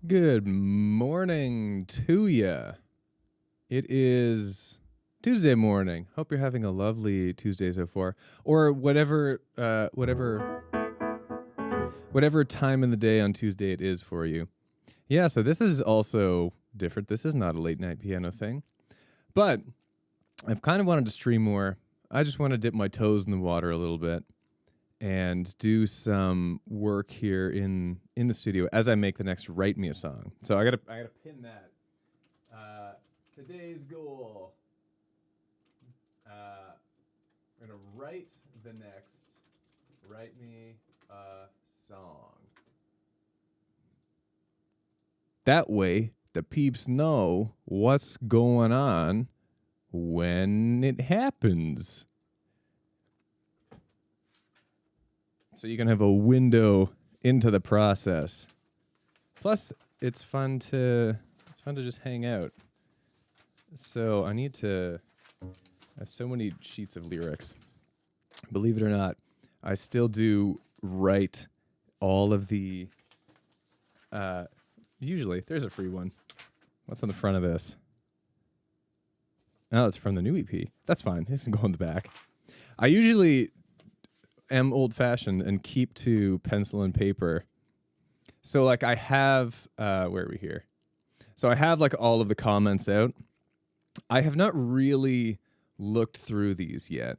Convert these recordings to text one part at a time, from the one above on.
Good morning to ya. It is Tuesday morning. Hope you're having a lovely Tuesday so far, or whatever time in the day on Tuesday it is for you. Yeah, so this is also different. This is not a late night piano thing, but I've kind of wanted to stream more. I just want to dip my toes in the water a little bit and do some work here in the studio as I make the next Write Me a Song. So I gotta pin that. Today's goal. We're gonna write the next Write Me a Song. That way the peeps know what's going on when it happens. So you can have a window into the process. Plus, it's fun to just hang out. So I have so many sheets of lyrics. Believe it or not, I still do write all of the. Usually, there's a free one. What's on the front of this? Oh, it's from the new EP. That's fine. This can go on the back. I usually am old-fashioned and keep to pencil and paper. So like I have where are we here? So I have like all of the comments out. I have not really looked through these yet.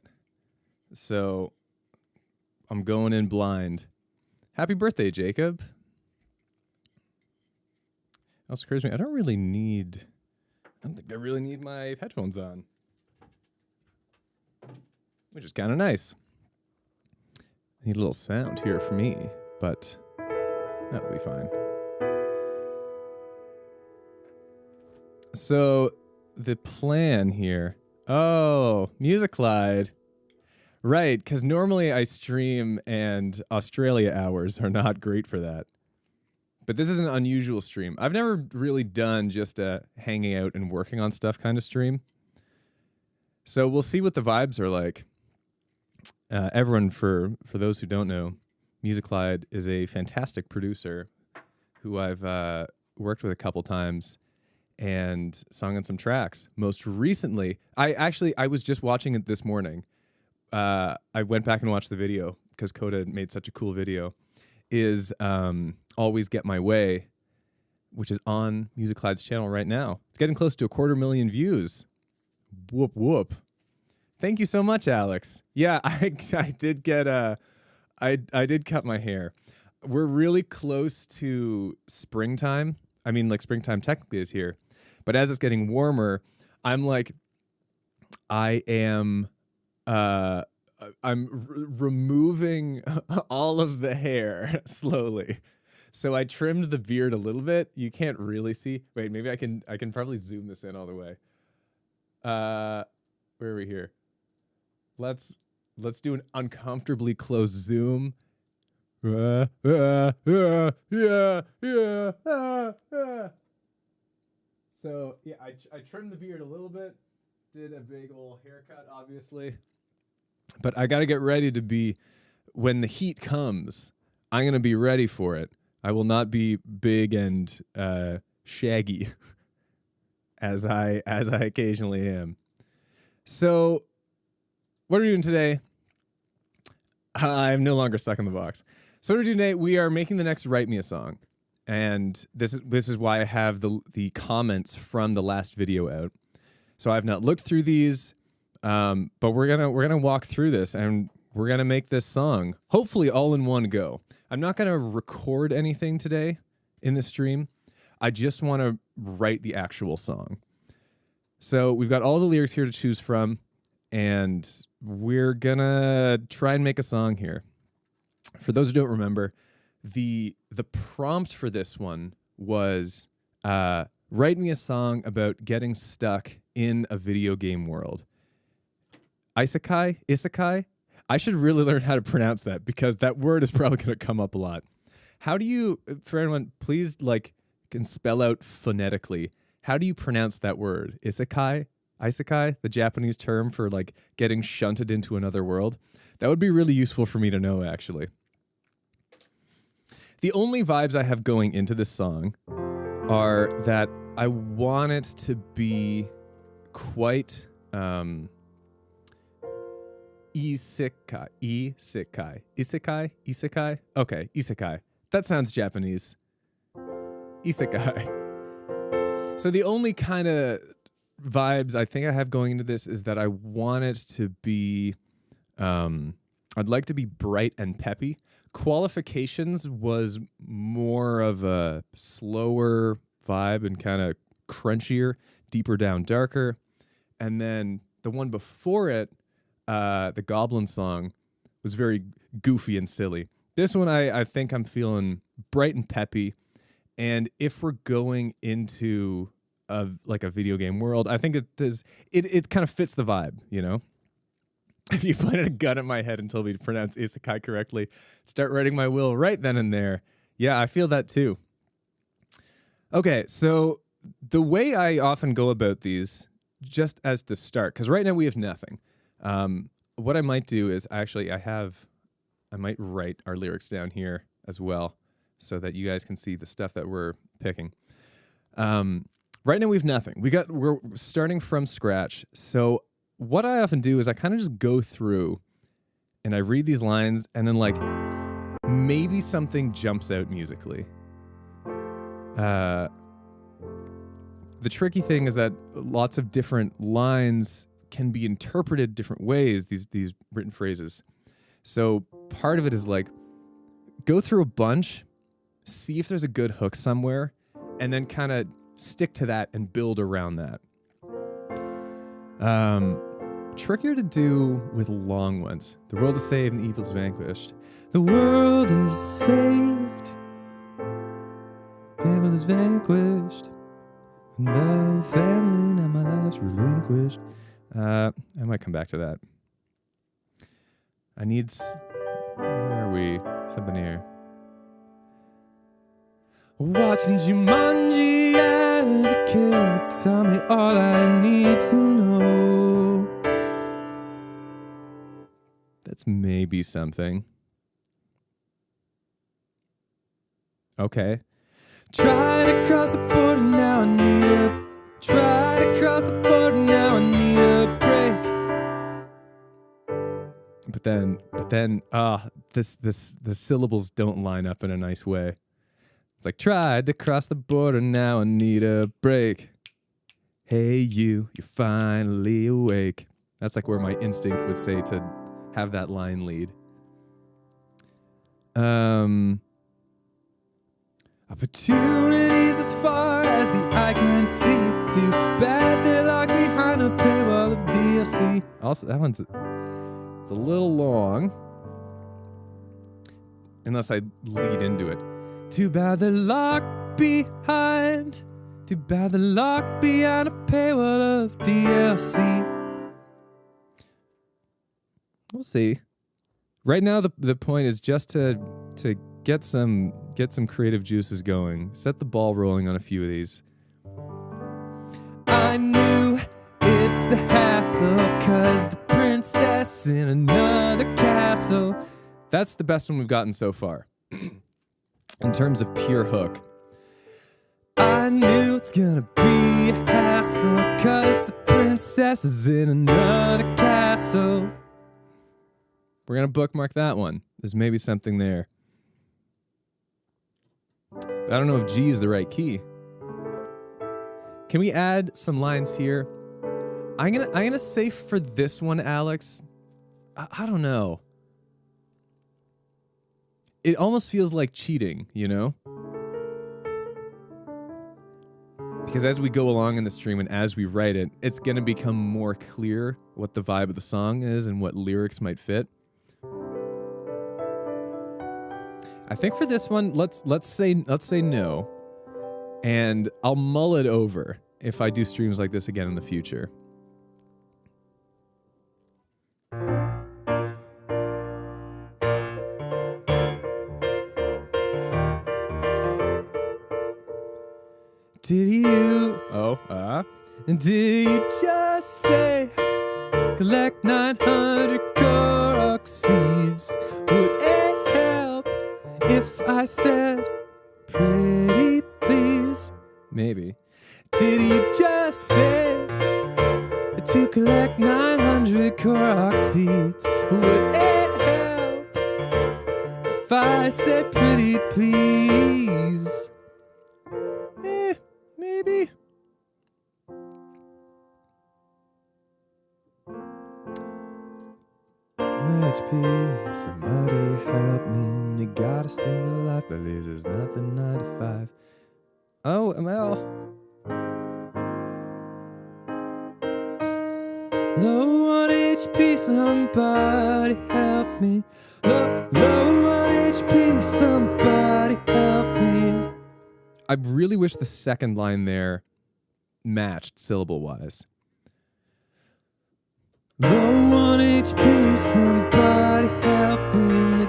So I'm going in blind. Happy birthday, Jacob. Also occurs to me, I don't think I really need my headphones on. Which is kind of nice. Need a little sound here for me, but that'll be fine. So the plan here. Oh, Musiclide. Right, because normally I stream and Australia hours are not great for that. But this is an unusual stream. I've never really done just a hanging out and working on stuff kind of stream. So we'll see what the vibes are like. Everyone, for those who don't know, Musiclide is a fantastic producer who I've worked with a couple times and sung on some tracks. Most recently, I was just watching it this morning. I went back and watched the video because Coda made such a cool video. Is Always Get My Way, which is on Musiclide's channel right now. It's getting close to 250,000 views. Whoop, whoop. Thank you so much, Alex. Yeah, I did get I did cut my hair. We're really close to springtime. I mean, like springtime technically is here, but as it's getting warmer, I'm removing all of the hair slowly. So I trimmed the beard a little bit. You can't really see. Wait, maybe I can probably zoom this in all the way. Where are we here? Let's do an uncomfortably close zoom. So yeah, I trimmed the beard a little bit, did a big old haircut, obviously. But I got to get ready to be, when the heat comes, I'm going to be ready for it. I will not be big and shaggy as I occasionally am. So what are we doing today? I'm no longer stuck in the box. So what are we doing today? We are making the next Write Me a Song. And this is why I have the comments from the last video out. So I've not looked through these, but we're gonna walk through this and we're gonna make this song, hopefully all in one go. I'm not gonna record anything today in the stream. I just want to write the actual song. So we've got all the lyrics here to choose from, and we're gonna try and make a song here. For those who don't remember, the prompt for this one was write me a song about getting stuck in a video game world. Isekai? I should really learn how to pronounce that because that word is probably going to come up a lot. How do you, for anyone, please can spell out phonetically, how do you pronounce that word? Isekai, the Japanese term for getting shunted into another world. That would be really useful for me to know, actually. The only vibes I have going into this song are that I want it to be quite isekai. Isekai? Okay, isekai. That sounds Japanese. Isekai. So the only kind of vibes I think I have going into this is that I want it to be, I'd like to be bright and peppy. Qualifications was more of a slower vibe and kind of crunchier, deeper down, darker. And then the one before it, the Goblin song, was very goofy and silly. This one, I think I'm feeling bright and peppy. And if we're going into a video game world, I think it kind of fits the vibe, you know? If you pointed a gun at my head and told me to pronounce isekai correctly, start writing my will right then and there. Yeah, I feel that too. Okay, so the way I often go about these, just as to start, because right now we have nothing. What I might do is I might write our lyrics down here as well so that you guys can see the stuff that we're picking. Right now we have nothing. We're starting from scratch. So what I often do is I kind of just go through and I read these lines and then like maybe something jumps out musically. The tricky thing is that lots of different lines can be interpreted different ways, these written phrases. So part of it is like go through a bunch, see if there's a good hook somewhere, and then kind of stick to that and build around that. Trickier to do with long ones. The world is saved and the evil's vanquished. The world is saved. The evil is vanquished. Love, family, now my life's relinquished. I might come back to that. I need... Where are we? Something here. Watching Jumanji as a kid, tell me all I need to know. That's maybe something. Okay. Try to cross the border, now I need a... Try to cross the border, now I need a break. But then, the syllables don't line up in a nice way. It's like, tried to cross the border, now I need a break. Hey, you're finally awake. That's like where my instinct would say to have that line lead. Opportunities as far as the eye can see. Too bad they're locked behind a paywall of DLC. Also, that one's it's a little long. Unless I lead into it. Too bad they're locked behind. Too bad they're locked behind a paywall of DLC. We'll see. Right now, the point is just to get some creative juices going. Set the ball rolling on a few of these. I knew it's a hassle, 'cause the princess in another castle. That's the best one we've gotten so far. In terms of pure hook. I knew it's gonna be a hassle, 'cause the princess is in another castle. We're gonna bookmark that one. There's maybe something there. I don't know if G is the right key. Can we add some lines here? I'm gonna say for this one, Alex, I don't know. It almost feels like cheating, you know? Because as we go along in the stream and as we write it, it's gonna become more clear what the vibe of the song is and what lyrics might fit. I think for this one, let's say no, and I'll mull it over if I do streams like this again in the future. Did you just say collect 900 Korok seeds? Would it help if I said pretty please? Maybe. Did he just say to collect 900 Korok seeds? Would it help if I said pretty please? Maybe. HP, somebody help me. You got a single life, believes there's nothing 9 to 5. Oh, ML. Low on HP, somebody help me. Low on HP, somebody help me. I really wish the second line there matched syllable-wise. Low on HP, somebody help me.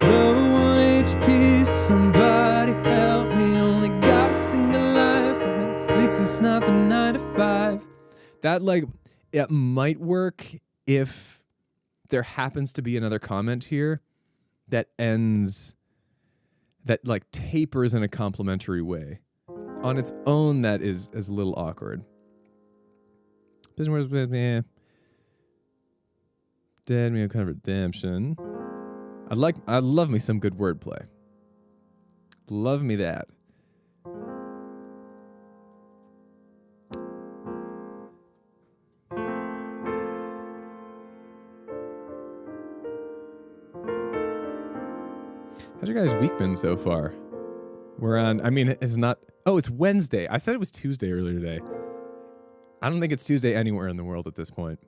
Low on HP, somebody help me. Only got a single life, but at least it's not the 9 to 5. That, like, it might work if there happens to be another comment here that ends, that, like, tapers in a complimentary way. On its own, that is a little awkward. Business with me. Dead me a kind of redemption. I'd love me some good wordplay. Love me that. How's your guys' week been so far? We're on, I mean, it's not, oh, it's Wednesday. I said it was Tuesday earlier today. I don't think it's Tuesday anywhere in the world at this point.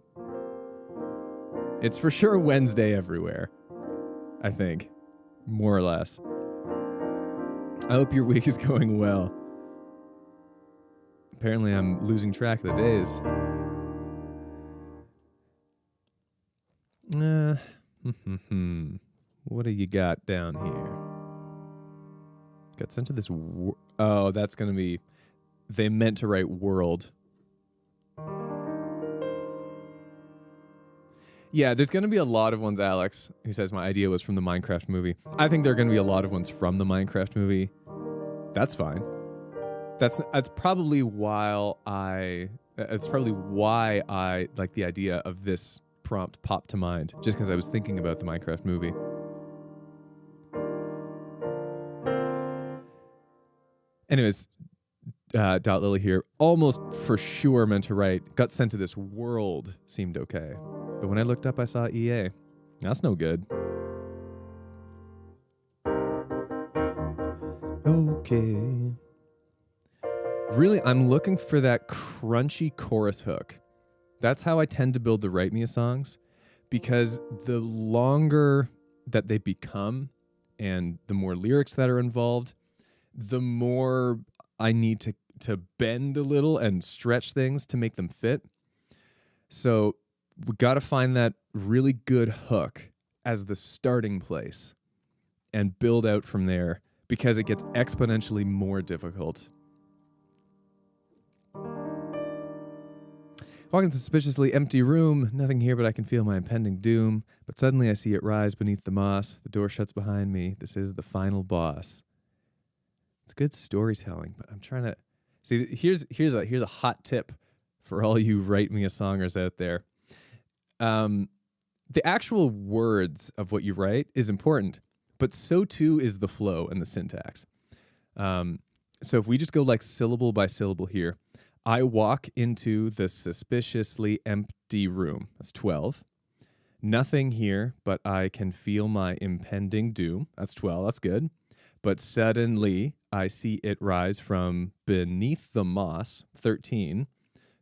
It's for sure Wednesday everywhere, I think, more or less. I hope your week is going well. Apparently I'm losing track of the days. What do you got down here? Got sent to this... Oh, that's going to be... They meant to write world. Yeah, there's going to be a lot of ones, Alex, who says my idea was from the Minecraft movie. I think there are going to be a lot of ones from the Minecraft movie. That's fine. That's probably why I like the idea of this prompt popped to mind, just because I was thinking about the Minecraft movie. Anyways, Dot Lily here, almost for sure meant to write, got sent to this world, seemed okay. But when I looked up, I saw EA. That's no good. Okay. Really, I'm looking for that crunchy chorus hook. That's how I tend to build the Write Me a songs, because the longer that they become and the more lyrics that are involved, the more I need to bend a little and stretch things to make them fit. So we got to find that really good hook as the starting place and build out from there, because it gets exponentially more difficult. Walking into a suspiciously empty room, nothing here but I can feel my impending doom. But suddenly I see it rise beneath the moss. The door shuts behind me. This is the final boss. It's good storytelling, but I'm trying to... See, here's a hot tip for all you Write Me a Songers out there. The actual words of what you write is important, but so too is the flow and the syntax. So if we just go like syllable by syllable here, I walk into the suspiciously empty room. That's 12. Nothing here, but I can feel my impending doom. That's 12. That's good. But suddenly I see it rise from beneath the moss. 13.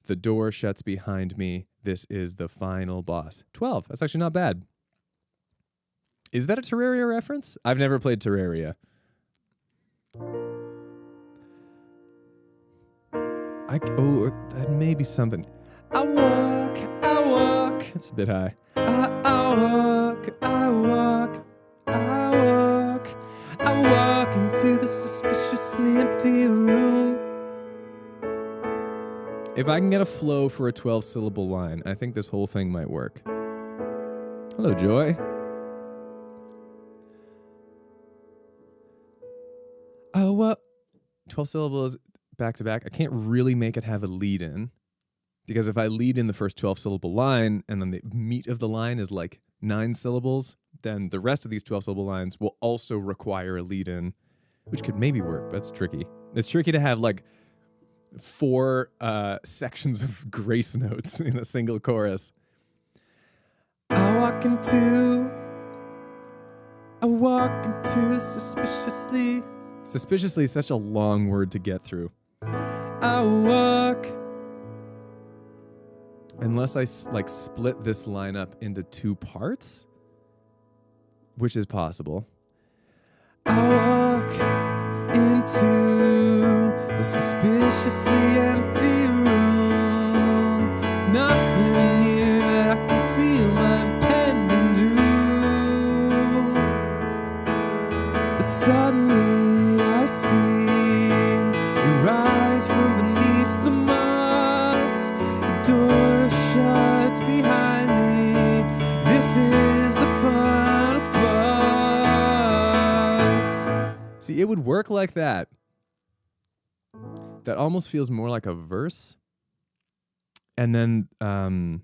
The door shuts behind me. This is the final boss. 12. That's actually not bad. Is that a Terraria reference? I've never played Terraria. That may be something. I walk. It's a bit high. I walk into the suspiciously empty room. If I can get a flow for a 12-syllable line, I think this whole thing might work. Hello, Joy. Oh, what? 12 syllables. back to back, I can't really make it have a lead in, because if I lead in the first 12 syllable line and then the meat of the line is like 9 syllables, then the rest of these 12 syllable lines will also require a lead in, which could maybe work, but it's tricky. It's tricky to have like 4 sections of grace notes in a single chorus. I walk into suspiciously. Suspiciously is such a long word to get through. I walk. Unless I like split this line up into 2 parts, which is possible. I walk into the suspiciously empty room. Nothing here that I can feel my impending doom. But suddenly I see you rise from beneath the moss. The door shuts behind me. This is the final boss. See, it would work like that. That almost feels more like a verse. And then the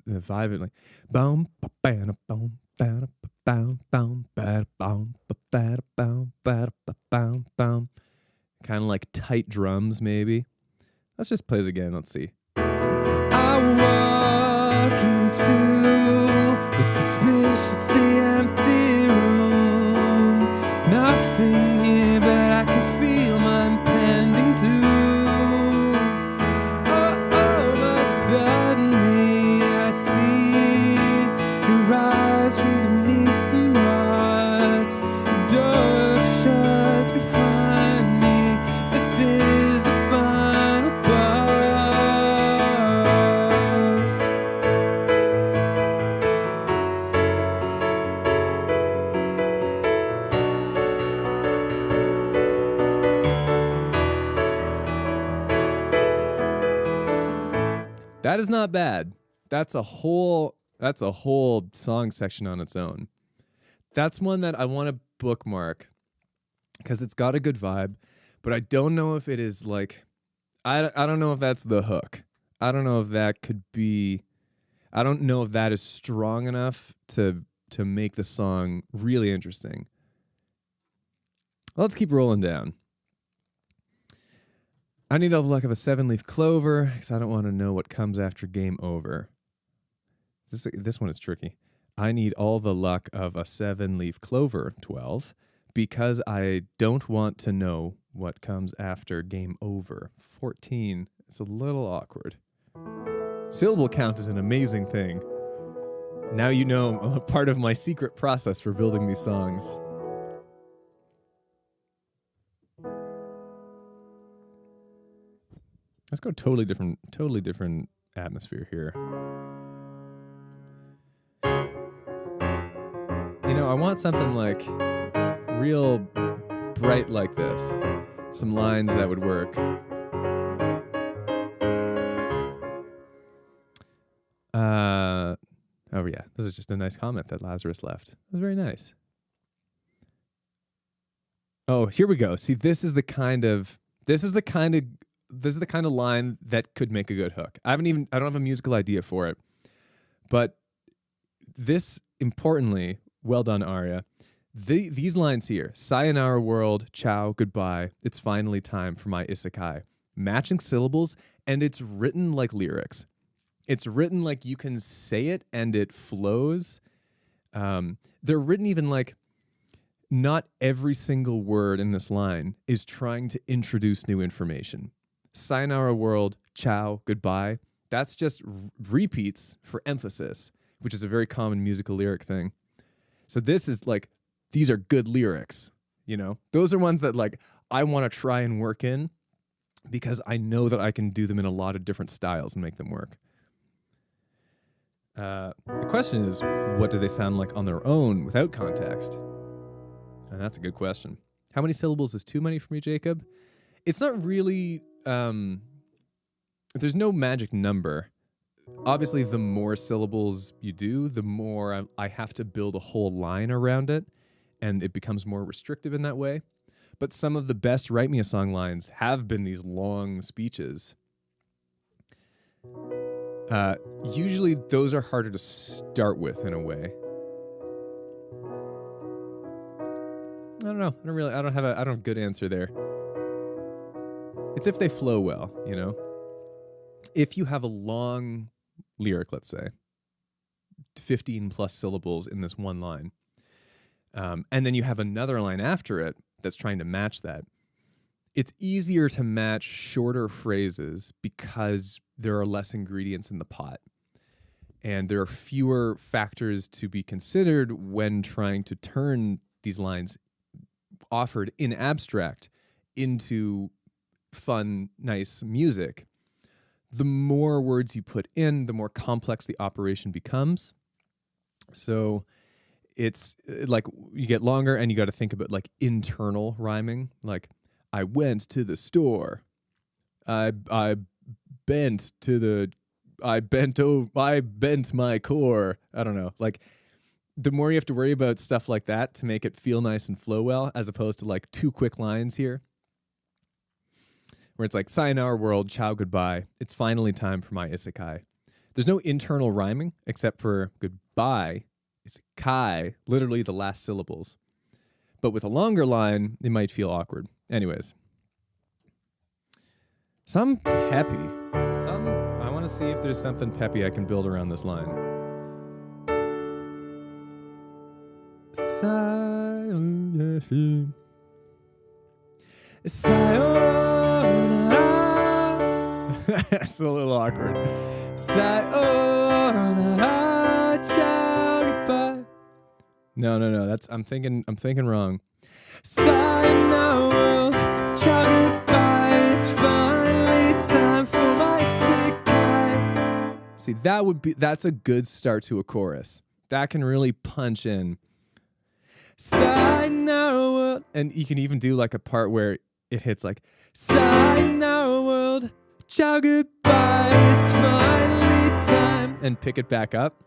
vibe, like boom, boom, boom, boom, boom, boom, boom, boom, kind of like tight drums, maybe. Let's just play this again. Let's see. I walk into the suspiciously empty room. Nothing here, but I can feel my impending doom. Oh, but suddenly I see you rise from beneath the moss. The door shuts behind me. This is the final boss. That is not bad. That's a whole song section on its own. That's one that I want to bookmark because it's got a good vibe, but I don't know if it is like, I don't know if that's the hook. I don't know if that could be, I don't know if that is strong enough to make the song really interesting. Let's keep rolling down. I need all the luck of a 7-leaf clover because I don't want to know what comes after game over. This one is tricky. I need all the luck of a 7-leaf clover, 12, because I don't want to know what comes after game over, 14. It's a little awkward. Syllable count is an amazing thing. Now you know a part of my secret process for building these songs. Let's go totally different atmosphere here. You know, I want something like real bright like this. Some lines that would work. Oh yeah, this is just a nice comment that Lazarus left. It was very nice. Oh, here we go. See, this is the kind of line that could make a good hook. I don't have a musical idea for it. But this, importantly, well done, Arya. These lines here, sayonara world, ciao, goodbye, it's finally time for my isekai. Matching syllables, and it's written like lyrics. It's written like you can say it and it flows. They're written even like not every single word in this line is trying to introduce new information. Sayonara world, ciao, goodbye. That's just repeats for emphasis, which is a very common musical lyric thing. So this is like, these are good lyrics, you know? Those are ones that like I want to try and work in because I know that I can do them in a lot of different styles and make them work. The question is, what do they sound like on their own without context? And that's a good question. How many syllables is too many for me, Jacob? It's not really, there's no magic number. Obviously, the more syllables you do, the more I have to build a whole line around it, and it becomes more restrictive in that way. But some of the best Write Me a Song lines have been these long speeches. Usually those are harder to start with in a way. I don't know. I don't have a good answer there. It's if they flow well, you know? If you have a long lyric, let's say, 15 plus syllables in this one line, and then you have another line after it that's trying to match that, it's easier to match shorter phrases because there are less ingredients in the pot. And there are fewer factors to be considered when trying to turn these lines offered in abstract into fun, nice music. The more words you put in, the more complex the operation becomes. So it's like you get longer and you got to think about like internal rhyming. Like, I went to the store. I bent my core. I don't know. Like, the more you have to worry about stuff like that to make it feel nice and flow well, as opposed to like 2 quick lines here, where it's like, sayonara world, ciao, goodbye. It's finally time for my isekai. There's no internal rhyming except for goodbye, isekai, literally the last syllables. But with a longer line, it might feel awkward. Anyways. Some peppy. I want to see if there's something peppy I can build around this line. Sayonara. That's a little awkward. Sayonara, ciao, goodbye. No. I'm thinking wrong. Sayonara, ciao, goodbye. It's finally time for my isekai. See, that's a good start to a chorus. That can really punch in. Sayonara world. And you can even do like a part where it hits like, sayonara world, ciao, goodbye. It's finally time. And pick it back up.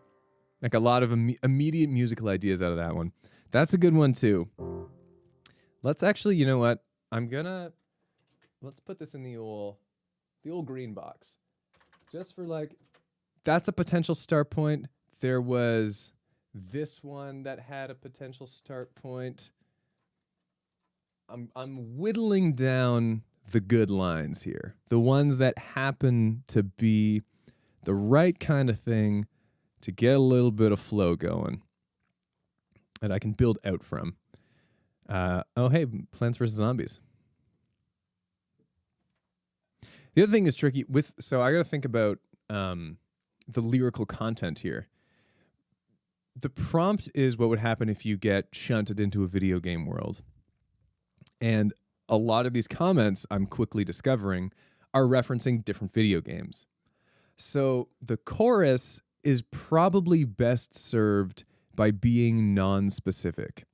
Like a lot of immediate musical ideas out of that one. That's a good one too. Let's actually, you know what? Let's put this in the old green box. Just for like, that's a potential start point. There was this one that had a potential start point. I'm whittling down the good lines here. The ones that happen to be the right kind of thing to get a little bit of flow going that I can build out from. Oh, hey, Plants vs. Zombies. The other thing is tricky so I got to think about the lyrical content here. The prompt is what would happen if you get shunted into a video game world. And a lot of these comments I'm quickly discovering are referencing different video games. So the chorus is probably best served by being non-specific.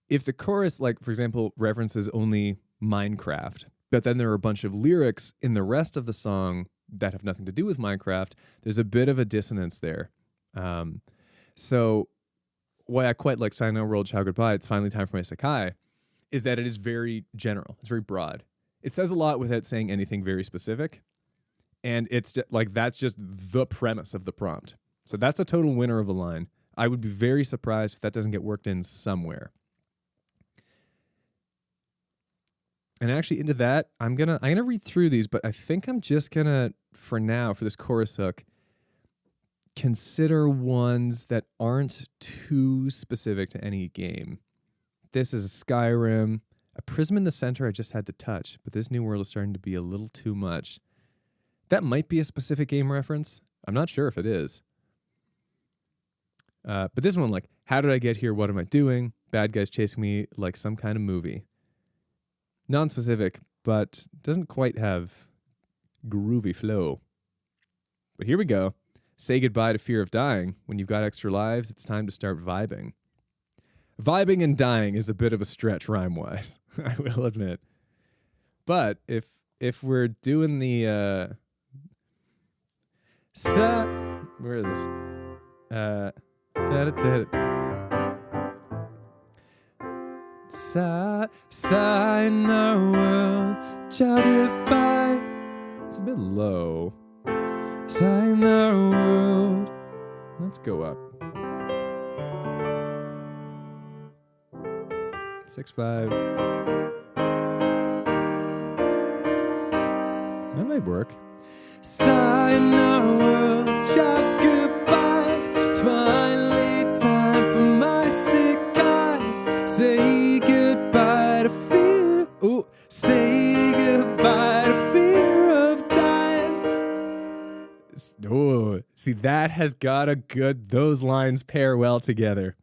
If the chorus, like, for example, references only Minecraft, but then there are a bunch of lyrics in the rest of the song that have nothing to do with Minecraft, there's a bit of a dissonance there. So why I quite like Sayonara World, Ciao, Goodbye, It's Finally Time for My Isekai, is that it is very general. It's very broad. It says a lot without saying anything very specific. And it's just, like, that's just the premise of the prompt. So that's a total winner of a line. I would be very surprised if that doesn't get worked in somewhere. And actually into that, I'm gonna read through these, but I think I'm just gonna, for now, for this chorus hook, consider ones that aren't too specific to any game. This is Skyrim. A prism in the center I just had to touch, but this new world is starting to be a little too much. That might be a specific game reference. I'm not sure if it is. But this one, like, how did I get here? What am I doing? Bad guys chasing me like some kind of movie. Non-specific, but doesn't quite have groovy flow. But here we go. Say goodbye to fear of dying. When you've got extra lives, it's time to start vibing. Vibing and dying is a bit of a stretch rhyme-wise, I will admit. But if we're doing the where is this? goodbye. Sayonara world, ciao goodbye. It's a bit low. Sayonara world. Let's go up. 6/5. That might work. Sayonara world, ciao goodbye. It's finally time for my sick eye. Say goodbye to fear. Ooh, say goodbye to fear of dying. Oh, see, that has got a good. Those lines pair well together.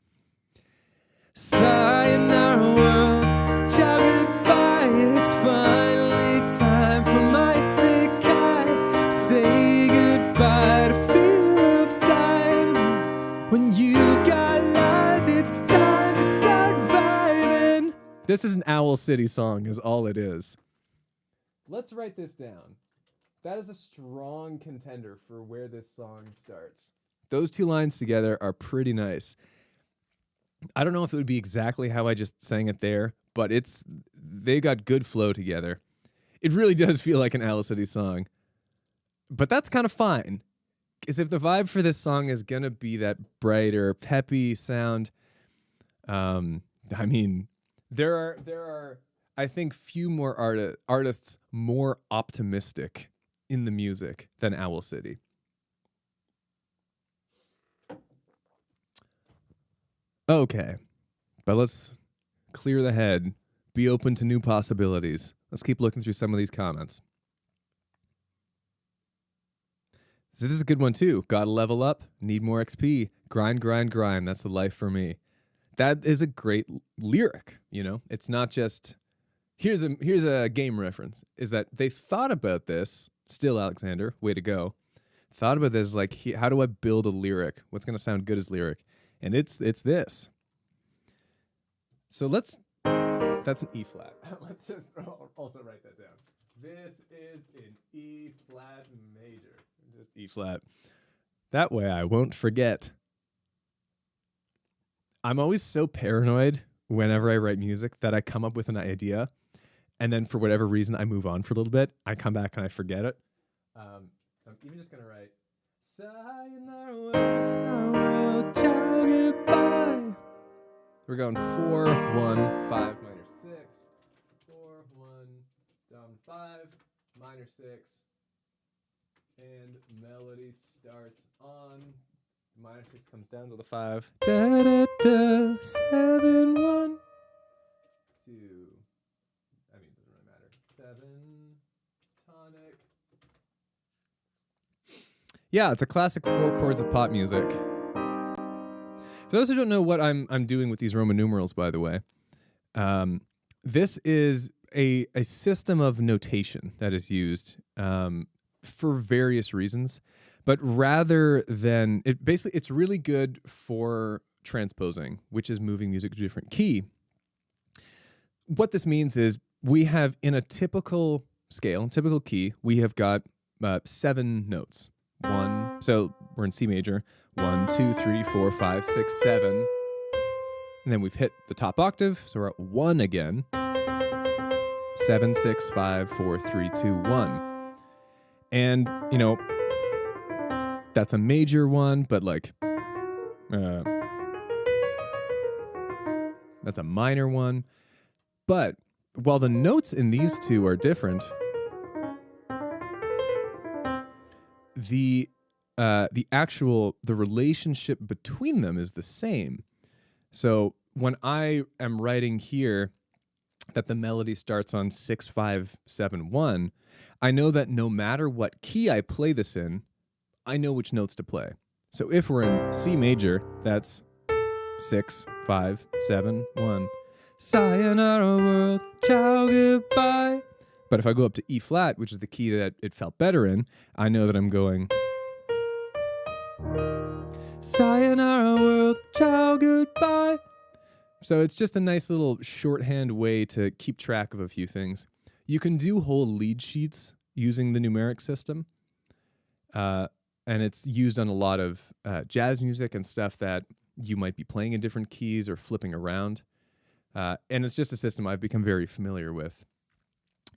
Sayonara world, ciao goodbye. It's finally time for my sick eye. Say goodbye to fear of dying. When you've got lies, it's time to start vibing. This is an Owl City song, is all it is. Let's write this down. That is a strong contender for where this song starts. Those two lines together are pretty nice. I don't know if it would be exactly how I just sang it there, but they got good flow together. It really does feel like an Owl City song. But that's kind of fine. Because if the vibe for this song is going to be that brighter, peppy sound, I mean, there are I think few more artists more optimistic in the music than Owl City. Okay, but let's clear the head, be open to new possibilities. Let's keep looking through some of these comments. So this is a good one too. Gotta level up, need more XP, grind, grind, grind. That's the life for me. That is a great lyric, you know? It's not just, here's a game reference, is that they thought about this, still Alexander, way to go, thought about this like, how do I build a lyric? What's gonna sound good as lyric? And it's this. So that's an E flat. Let's just also write that down. This is an E flat major. Just E flat. That way I won't forget. I'm always so paranoid whenever I write music that I come up with an idea and then for whatever reason I move on for a little bit. I come back and I forget it. So I'm even just going to write sayonara world, ciao goodbye. We're going 4, 1, 5 minor 6. 4, 1, down 5, minor 6. And melody starts on. Minor 6 comes down to the 5. Da da da 7 1 2. I mean, it doesn't really matter. 7 tonic. Yeah, it's a classic 4 chords of pop music. For those who don't know what I'm doing with these Roman numerals, by the way, this is a system of notation that is used for various reasons. But rather than it's really good for transposing, which is moving music to a different key. What this means is we have in a typical scale, typical key, we have got 7 notes. So we're in C major. 1, 2, 3, 4, 5, 6, 7. And then we've hit the top octave, so we're at 1 again. 7, 6, 5, 4, 3, 2, 1. And, you know, that's a major one, but like, that's a minor one. But while the notes in these two are different, the relationship between them is the same. So when I am writing here that the melody starts on 6, 5, 7, 1, I know that no matter what key I play this in, I know which notes to play. So if we're in C major, that's 6, 5, 7, 1. Sayonara world, ciao goodbye. But if I go up to E flat, which is the key that it felt better in, I know that I'm going sayonara world, ciao goodbye. So it's just a nice little shorthand way to keep track of a few things. You can do whole lead sheets using the numeric system. And it's used on a lot of jazz music and stuff that you might be playing in different keys or flipping around. And it's just a system I've become very familiar with.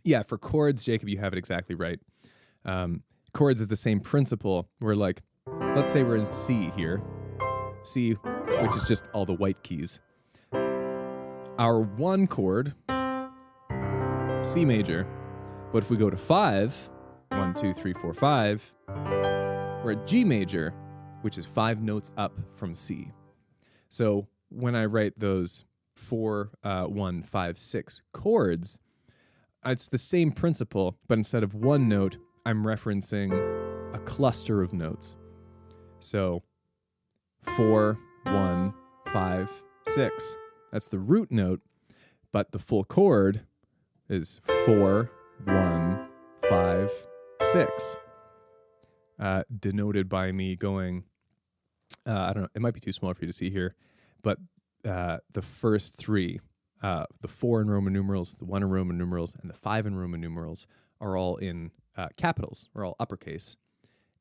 Yeah, for chords, Jacob, you have it exactly right. Chords is the same principle where, like, let's say we're in C here. C, which is just all the white keys. Our one chord, C major, but if we go to 5, 1, 2, 3, 4, 5, we're at G major, which is 5 notes up from C. So when I write those 4, 1, 5, 6 chords, it's the same principle, but instead of one note, I'm referencing a cluster of notes. So 4, 1, 5, 6. That's the root note, but the full chord is 4, 1, 5, 6. Denoted by me going, I don't know, it might be too small for you to see here, but the first 3, the 4 in Roman numerals, the 1 in Roman numerals, and the 5 in Roman numerals are all in capitals, are all uppercase.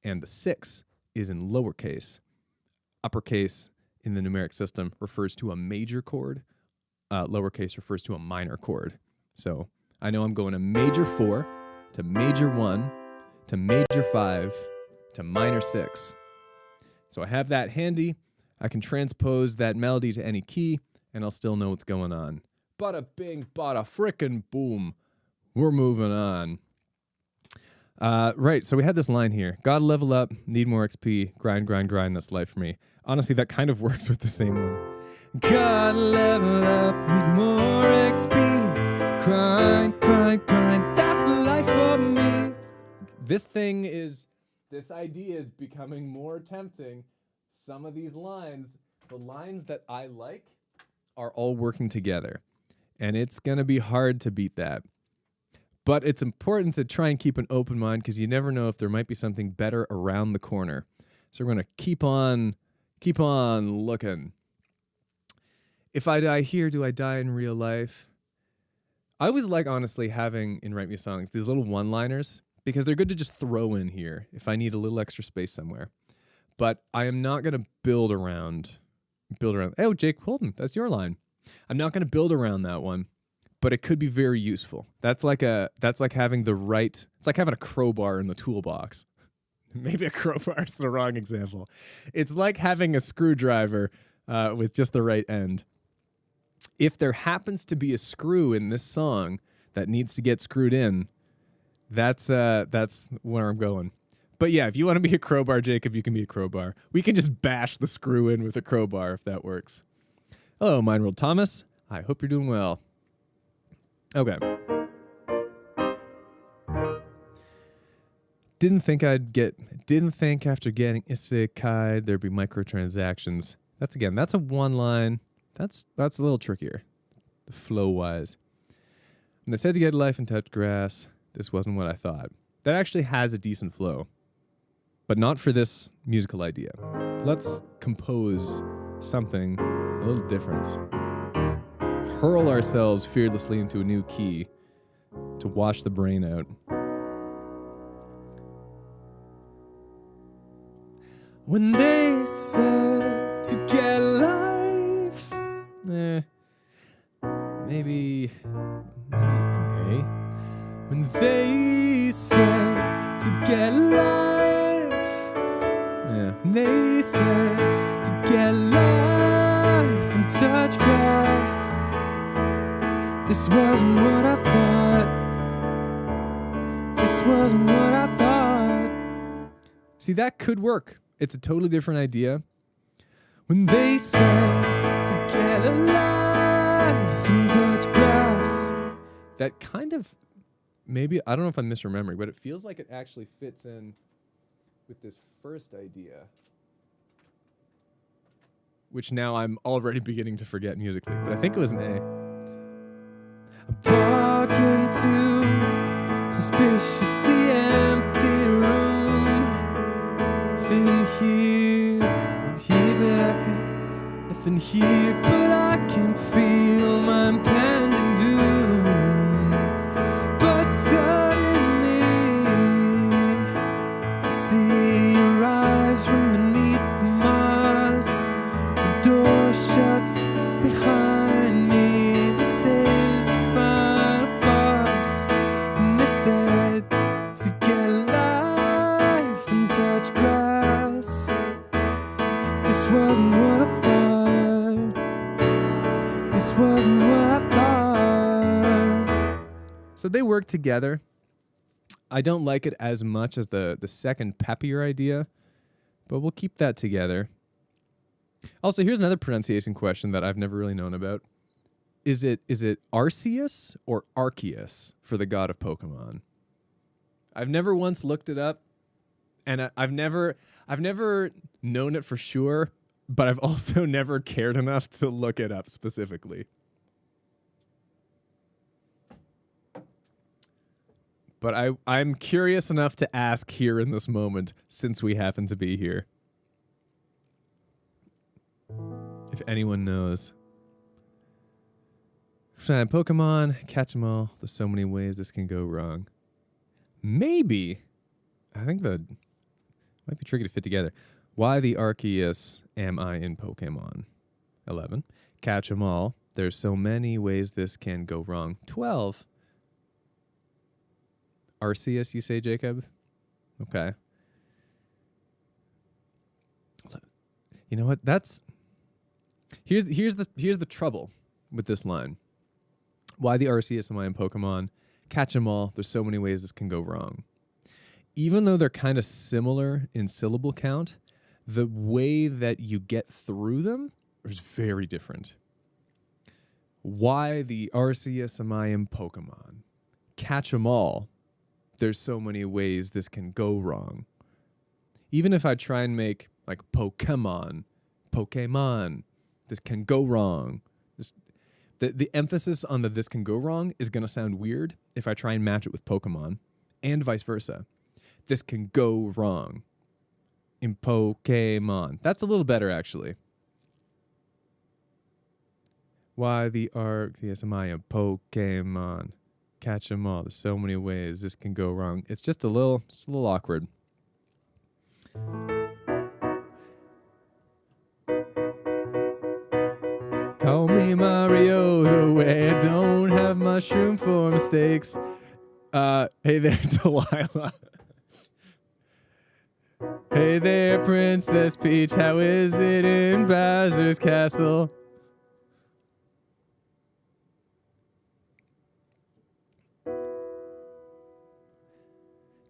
And the 6 is in lowercase. Uppercase in the numeric system refers to a major chord. Lowercase refers to a minor chord. So I know I'm going to major 4, to major 1, to major 5, to minor 6. So I have that handy. I can transpose that melody to any key, and I'll still know what's going on. Bada bing, bada frickin' boom. We're moving on. Right, so we had this line here. Gotta level up, need more XP, grind, grind, grind, that's life for me. Honestly, that kind of works with the same one. Gotta level up, need more XP, grind, grind, grind, that's the life for me. This idea is becoming more tempting. Some of these lines, the lines that I like, are all working together. And it's gonna be hard to beat that. But it's important to try and keep an open mind because you never know if there might be something better around the corner. So we're going to keep on looking. If I die here, do I die in real life? I always like, honestly, having in Write Me Songs these little one-liners because they're good to just throw in here if I need a little extra space somewhere. But I am not going to build around. Oh, Jake Holden, that's your line. I'm not going to build around that one. But it could be very useful. That's like having it's like having a crowbar in the toolbox. Maybe a crowbar is the wrong example. It's like having a screwdriver with just the right end. If there happens to be a screw in this song that needs to get screwed in, that's where I'm going. But yeah, if you want to be a crowbar, Jacob, you can be a crowbar. We can just bash the screw in with a crowbar if that works. Hello, Mind World Thomas. I hope you're doing well. Okay. Didn't think after getting isekai there'd be microtransactions. That's a one line. That's a little trickier, flow wise. When they said to get life and touch grass, this wasn't what I thought. That actually has a decent flow, but not for this musical idea. Let's compose something a little different. Hurl ourselves fearlessly into a new key to wash the brain out. When they said to get life, maybe an A. When they said to get life, they said to get life and touch grass. This wasn't what I thought. This wasn't what I thought. See, that could work. It's a totally different idea. When they said to get a life and touch grass. That kind of, maybe, I don't know if I'm misremembering, but it feels like it actually fits in with this first idea, which now I'm already beginning to forget musically, but I think it was an A. Walk into suspiciously empty room. Nothing here, but I can. Nothing here, but I can feel my impending doom. But suddenly, I see your eyes from beneath the mask. The door shuts behind me. wasn't what I thought. So they work together. I don't like it as much as the second peppier idea, but we'll keep that together. Also, here's another pronunciation question that I've never really known about. Is it Arceus or Arceus for the god of Pokemon? I've never once looked it up, and I've never known it for sure, but I've also never cared enough to look it up specifically. But I'm curious enough to ask here in this moment, since we happen to be here. If anyone knows. Pokemon, catch them all. There's so many ways this can go wrong. Maybe. I think that might be tricky to fit together. Why the Arceus am I in Pokemon? 11. Catch them all. There's so many ways this can go wrong. 12. Arceus, you say, Jacob? Okay. You know what? Here's the trouble with this line. Why the Arceus am I in Pokemon? Catch 'em all. There's so many ways this can go wrong. Even though they're kind of similar in syllable count, the way that you get through them is very different. Why the Arceus am I in Pokemon? Catch 'em all. There's so many ways this can go wrong. Even if I try and make like Pokemon, this can go wrong. The emphasis on the this can go wrong is going to sound weird if I try and match it with Pokemon, and vice versa. This can go wrong in Pokemon. That's a little better, actually. Why the Arceus am I in Pokemon? Catch 'em all. There's so many ways this can go wrong. It's just a little awkward. Call me Mario, the way I don't have mushroom for mistakes. Hey there, Delilah. Hey there, Princess Peach. How is it in Bowser's Castle?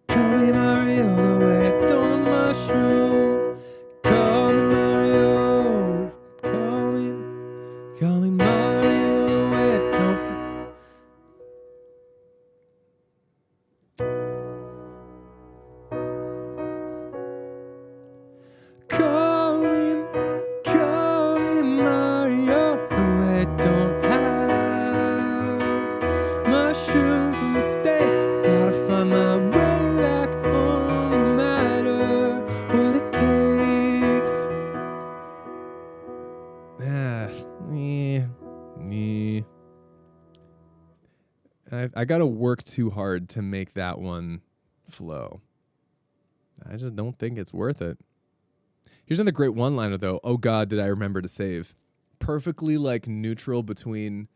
Call me Mario, the way I don't have mushroom. Call me Mario. Call me Mario, the way I don't. Call me Mario, the way I don't have mushroom for mistakes. Gotta find my way back home, no matter what it takes. I gotta work too hard to make that one flow. I just don't think it's worth it. Here's another great one-liner, though. Oh God, did I remember to save? Perfectly like neutral between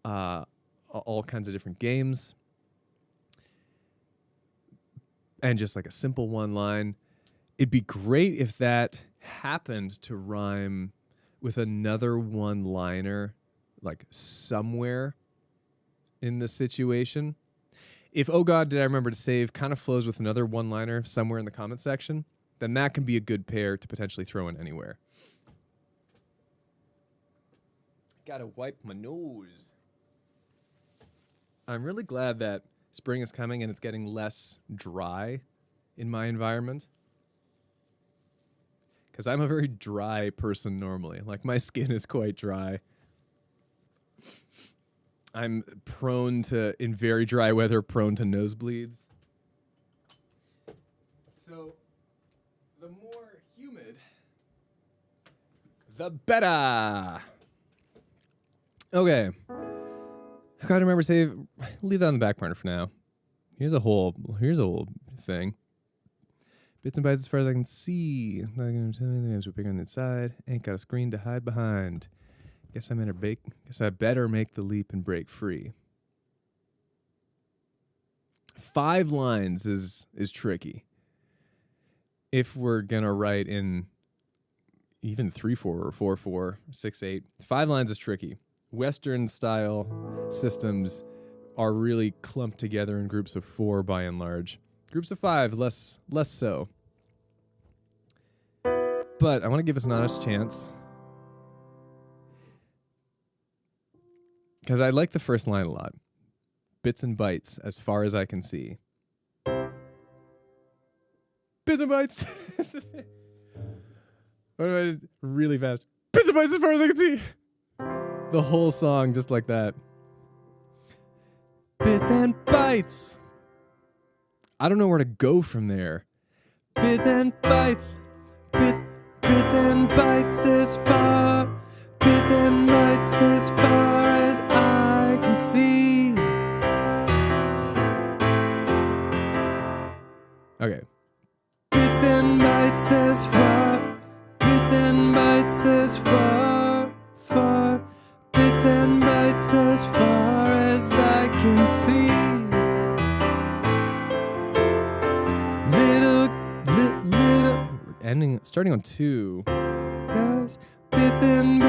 all kinds of different games, and just like a simple one line. It'd be great if that happened to rhyme with another one-liner, like somewhere in the situation. If oh God, did I remember to save kind of flows with another one-liner somewhere in the comment section, then that can be a good pair to potentially throw in anywhere. Gotta wipe my nose. I'm really glad that spring is coming and it's getting less dry in my environment. Because I'm a very dry person normally. Like, my skin is quite dry. I'm prone to, in very dry weather, prone to nosebleeds. So, the more humid, the better. Okay. I gotta remember to save. Leave that on the back burner for now. Here's a whole thing. Bits and bytes as far as I can see. Not gonna tell you the names are bigger on the inside. Ain't got a screen to hide behind. Guess I better make the leap and break free. 5 lines is tricky. If we're gonna write in even 3/4 or 4/4, 6/8, 5 lines is tricky. Western style systems are really clumped together in groups of 4 by and large. Groups of 5, less so. But I want to give us an honest chance. Because I like the first line a lot. Bits and bytes, as far as I can see. Bits and bytes. What do I just really fast? Bits and bytes, as far as I can see. The whole song, just like that. Bits and bytes. I don't know where to go from there. Bits and bytes. Bits and bytes as far. Bits and bytes as far as I can see. Okay. Bits and bytes as far. Bits and bytes as far. Bits and bytes as far as I can see. Starting on 2. Guys, bits and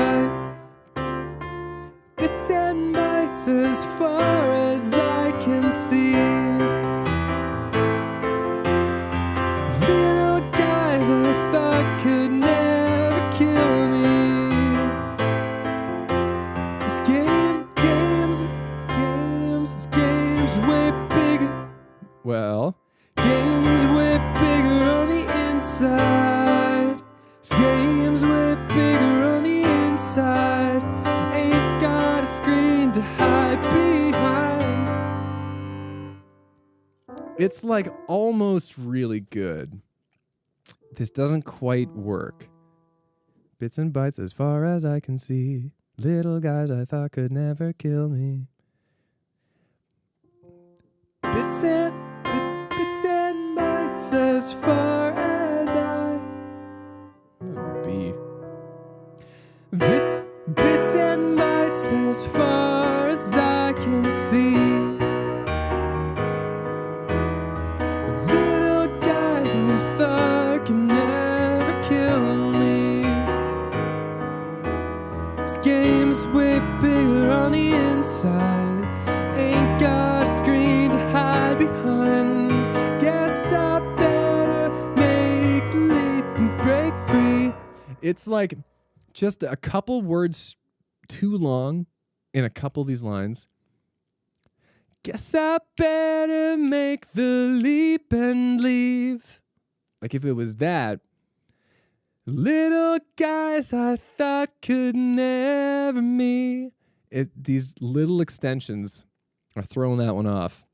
bytes as far as I can see. Little guys I thought could never kill me. This game's way bigger. Well, game's way bigger on the inside. This game's way bigger on the inside. Ain't got a screen to hide behind. It's like almost really good. This doesn't quite work. Bits and bytes as far as I can see. Little guys I thought could never kill me. Bits and bytes as far as I be. Bits and bytes as far as I can see. Little guys I thought could never kill me. This game's way bigger on the inside. Ain't got a screen to hide behind. Guess I better make the leap and break free. It's like just a couple words too long in a couple of these lines. Guess I better make the leap and leave. Like if it was that. Little guys I thought could never me. These little extensions are throwing that one off.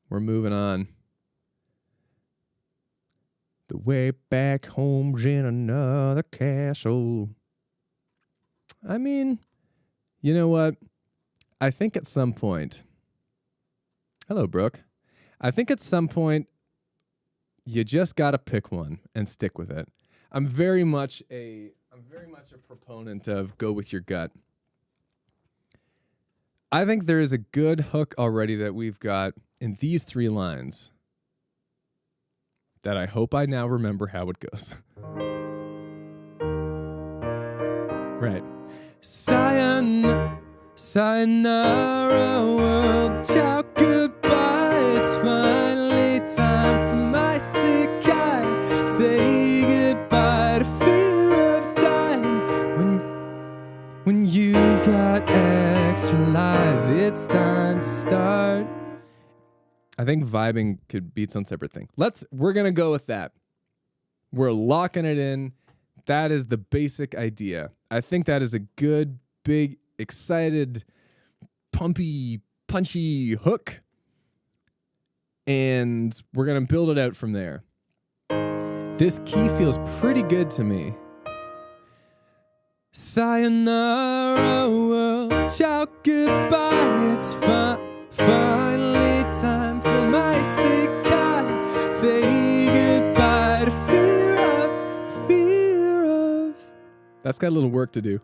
We're moving on. The way back home's in another castle. I mean, you know what? I think at some point... Hello, Brooke. I think at some point, you just got to pick one and stick with it. I'm very much a proponent of go with your gut. I think there is a good hook already that we've got in these 3 lines that I hope I now remember how it goes. Right. Sayonara, world, ciao, goodbye. It's finally time for my isekai. Say goodbye to fear of dying. When you've got extra lives, it's time to start. I think vibing could be its own separate thing. We're going to go with that. We're locking it in. That is the basic idea. I think that is a good, big, excited, pumpy, punchy hook. And we're going to build it out from there. This key feels pretty good to me. Sayonara, world, ciao, goodbye. It's finally time for my isekai. Say goodbye to fear of. That's got a little work to do.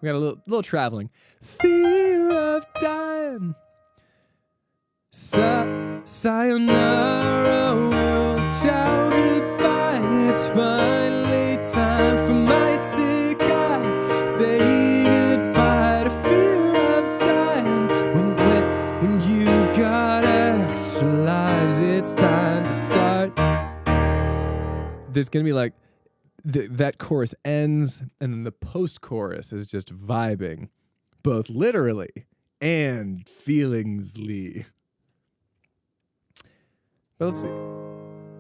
We got a little traveling. Fear of dying. Sayonara, world, ciao, goodbye. It's finally time for my there's going to be like that chorus ends, and then the post-chorus is just vibing, both literally and feelingsly. But let's see.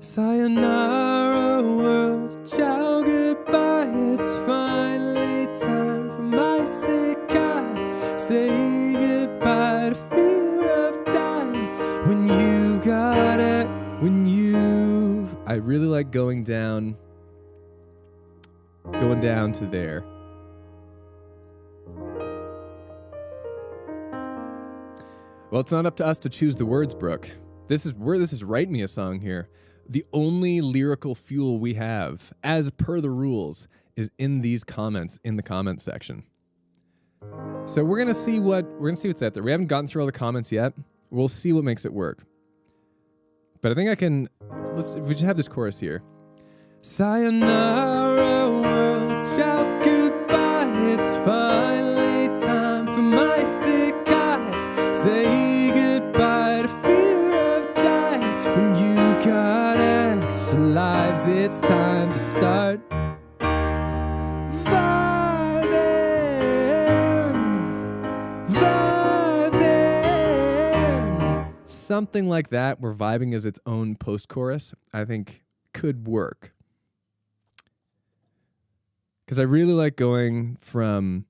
Sayonara world, ciao goodbye, it's finally time for my sekai. Say goodbye to fear of dying when you've got it, when you've... I really like going down to there. Well, it's not up to us to choose the words, Brooke. This is write me a song here. The only lyrical fuel we have, as per the rules, is in these comments, in the comment section. So we're gonna see what's out there. We haven't gotten through all the comments yet. We'll see what makes it work. But I think I can. We just have this chorus here. Sayonara world, ciao goodbye. It's finally time for my sekai. Say goodbye to fear of dying. When you've got extra lives, it's time to start vibing. Something like that, where vibing is its own post-chorus, I think could work. Because I really like going from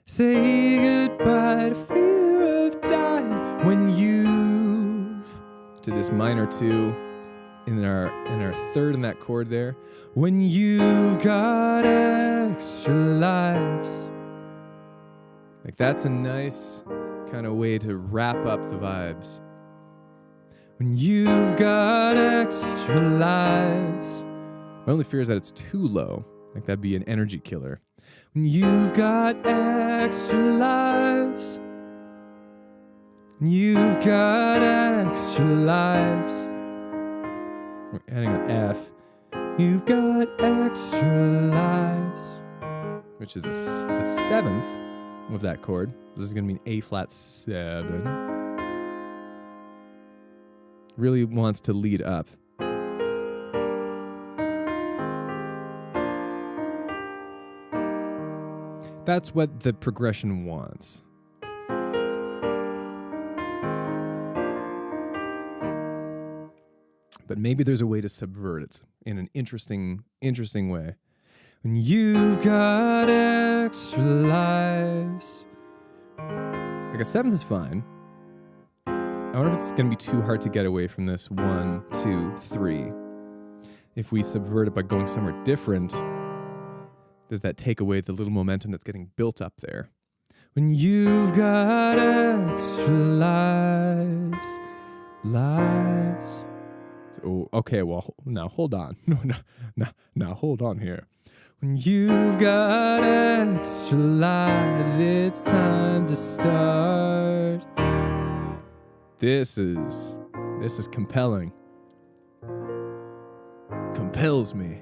say goodbye to fear of dying when you've to this minor 2 in our third in that chord there. When you've got extra lives. Like that's a nice kind of way to wrap up the vibes. When you've got extra lives. My only fear is that it's too low. Like that'd be an energy killer. When you've got extra lives. When you've got extra lives. We're adding an F. You've got extra lives. Which is the 7th of that chord. This is going to be an A flat 7. Really wants to lead up. That's what the progression wants. But maybe there's a way to subvert it in an interesting way. When you've got extra lives. Like a 7th is fine. I wonder if it's going to be too hard to get away from this 1, 2, 3. If we subvert it by going somewhere different, does that take away the little momentum that's getting built up there? When you've got extra lives. Oh, okay, well, now hold on. Now hold on here. When you've got extra lives, it's time to start. This is compelling. Compels me.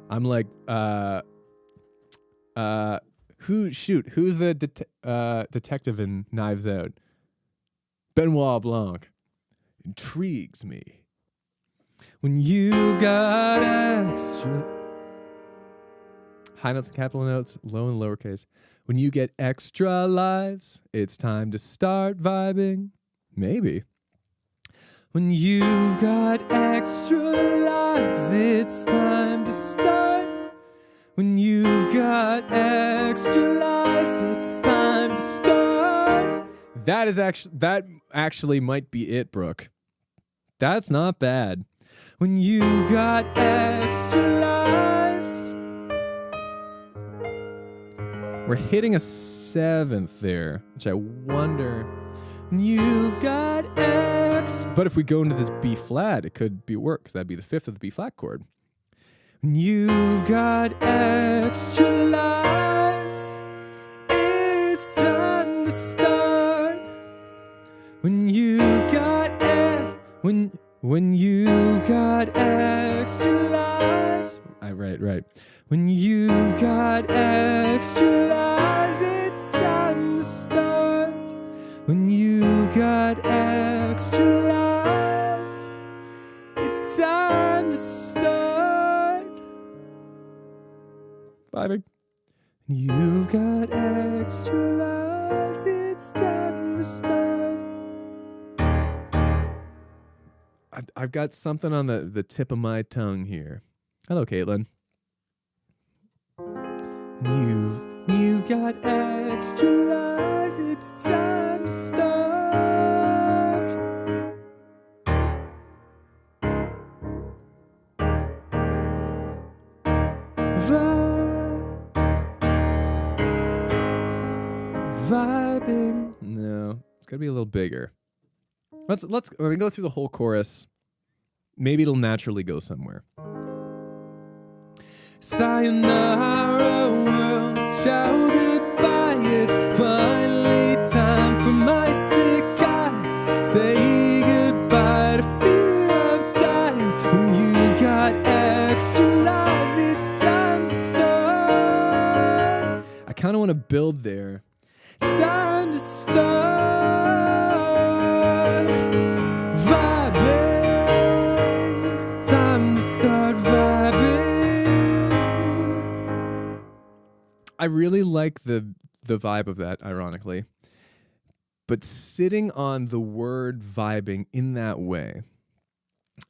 I'm like, who's the detective in Knives Out? Benoit Blanc. Intrigues me. When you've got extra... High notes and capital notes, low and lowercase. When you get extra lives, it's time to start vibing. Maybe. When you've got extra lives, it's time to start. When you've got extra lives, it's time to start. That actually might be it, Brooke. That's not bad. When you've got extra lives. We're hitting a 7th there, which I wonder. You've got X. But if we go into this B flat, it could be work, because that'd be the 5th of the B flat chord. You've got extra lives. It's time to start. When you've got when you've got extra lives. Right. When you've got extra lives, it's time to start. When you've got extra lives, it's time to start. Vibing. You've got extra lives, it's time to start. I've got something on the tip of my tongue here. Hello, Caitlin. You've got extra lives, it's time to start. Vibing. No, it's gotta be a little bigger. Let's when we go through the whole chorus, maybe it'll naturally go somewhere. Sayonara world, ciao goodbye. It's finally time for my sick eye. Say goodbye to fear of dying. When you've got extra lives, it's time to start. I kind of want to build there. Time to start vibing. Time to start vibing. I really like the vibe of that, ironically. But sitting on the word vibing in that way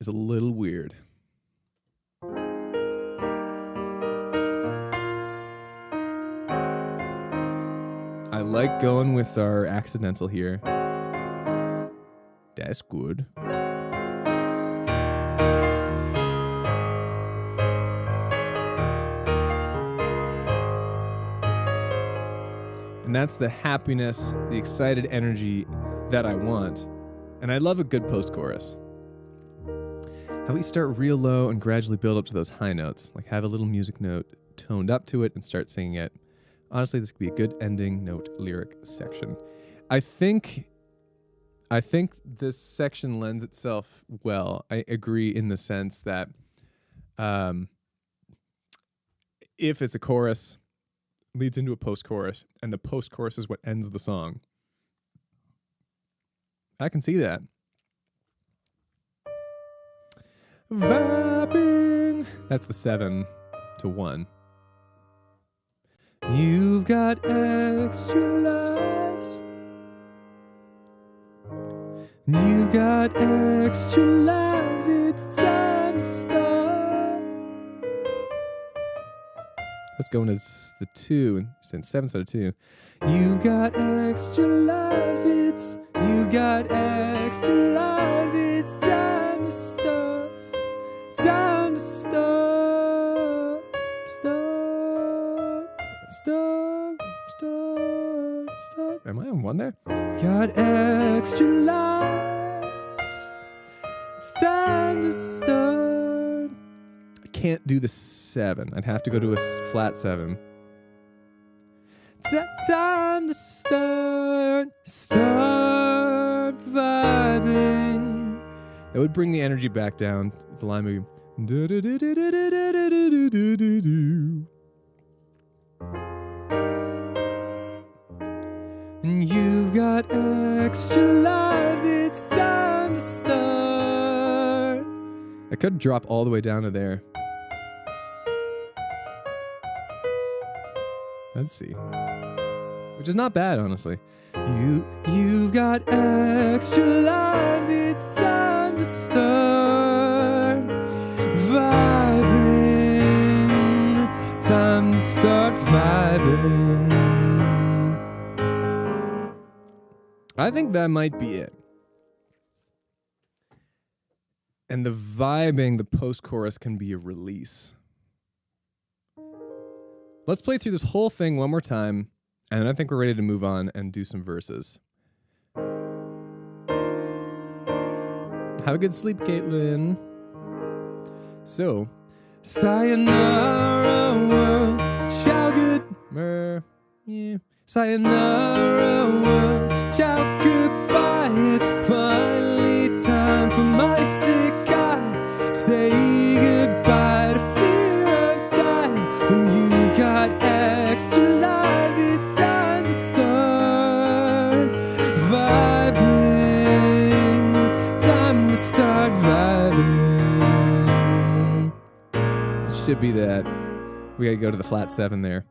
is a little weird. I like going with our accidental here. That's good. And that's the happiness, the excited energy that I want. And I love a good post-chorus. How we start real low and gradually build up to those high notes. Like have a little music note toned up to it and start singing it. Honestly, this could be a good ending note lyric section. I think this section lends itself well. I agree in the sense that if it's a chorus, leads into a post-chorus, and the post-chorus is what ends the song. I can see that. Vibing. That's the 7 to 1. You've got extra lives. You've got extra lives. It's time to start. Let's go into the 2 and 7 instead of 2. You've got extra lives. You've got extra lives. It's time to start. Time to start. Start. Am I on 1 there? Got extra lives. It's time to start. I can't do the 7. I'd have to go to a flat 7. Time to start vibing. That would bring the energy back down. The line would be. And you've got extra lives, it's time to start. I could drop all the way down to there. Let's see. Which is not bad, honestly. You've got extra lives, it's time to start vibing. Time to start vibing. I think that might be it. And the vibing, the post-chorus can be a release. Let's play through this whole thing one more time, and I think we're ready to move on and do some verses. Have a good sleep, Caitlin. So, sayonara world, ciao good, yeah. Sayonara world, ciao goodbye. It's finally time for my sick eye. Say goodbye to fear of dying. When you've got extra lives, it's time to start vibing. Time to start vibing. It should be that. We got to go to the flat 7 there.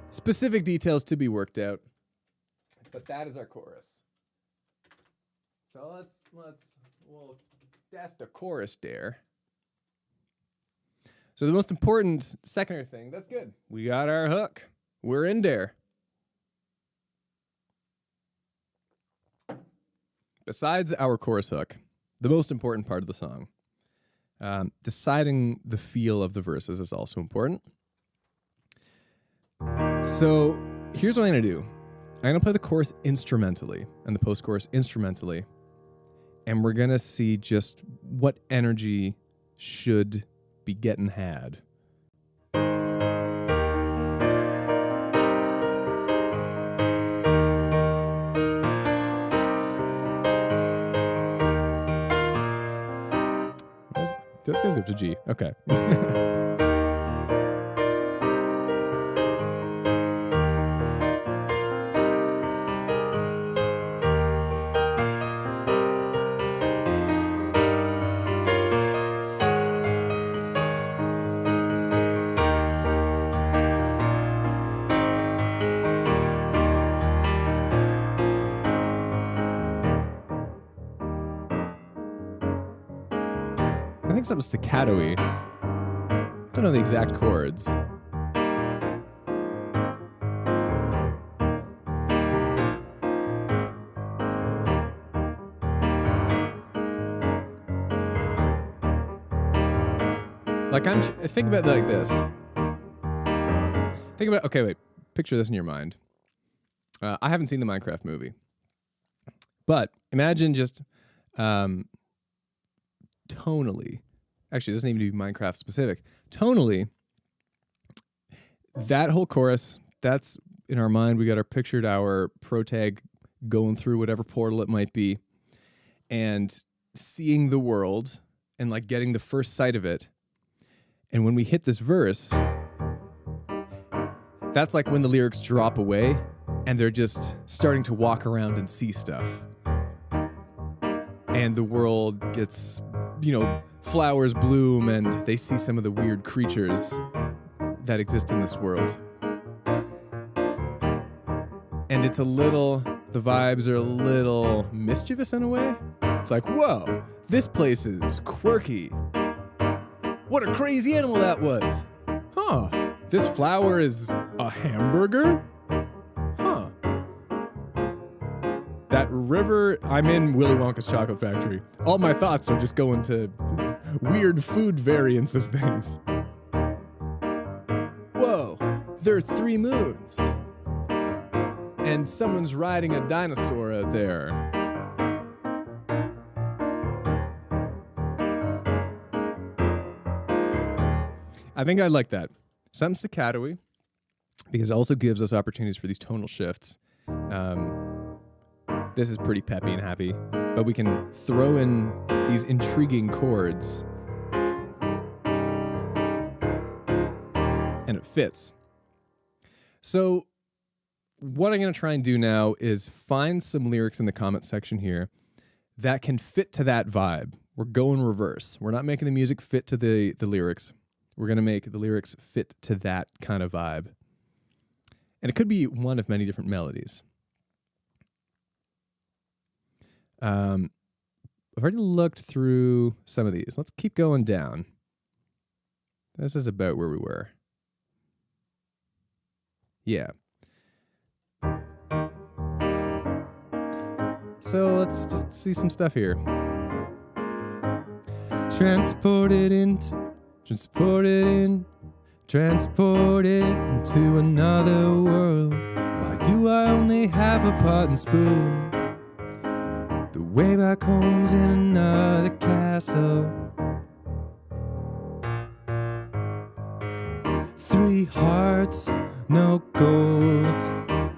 Specific details to be worked out. But that is our chorus. So that's the chorus there. So the most important secondary thing, that's good. We got our hook. We're in there. Besides our chorus hook, the most important part of the song, deciding the feel of the verses is also important. So here's what I'm going to do. I'm going to play the chorus instrumentally and the post-chorus instrumentally, and we're going to see just what energy should be getting had. This goes up to G. Okay. I think something staccato-y. Don't know the exact chords. Like think about it like this. Think about, okay, wait. Picture this in your mind. I haven't seen the Minecraft movie. But imagine just tonally, actually it doesn't even need to be Minecraft specific. Tonally, that whole chorus, that's in our mind. We got our pictured our protag going through whatever portal it might be and seeing the world and like getting the first sight of it. And when we hit this verse, that's like when the lyrics drop away and they're just starting to walk around and see stuff. And the world gets, flowers bloom and they see some of the weird creatures that exist in this world. And it's the vibes are a little mischievous in a way. It's like, whoa, this place is quirky. What a crazy animal that was. Huh, this flower is a hamburger? Huh. That river, I'm in Willy Wonka's chocolate factory. All my thoughts are just going to weird food variants of things. Whoa, there are 3 moons. And someone's riding a dinosaur out there. I think I like that. Something staccato-y, because it also gives us opportunities for these tonal shifts. This is pretty peppy and happy, but we can throw in these intriguing chords, and it fits. So what I'm going to try and do now is find some lyrics in the comment section here that can fit to that vibe. We're going reverse. We're not making the music fit to the lyrics. We're going to make the lyrics fit to that kind of vibe. And it could be one of many different melodies. I've already looked through some of these. Let's keep going down. This is about where we were. Yeah. So let's just see some stuff here. Transported into another world. Why do I only have a pot and spoon? The way back home's in another castle. 3 hearts, no goals.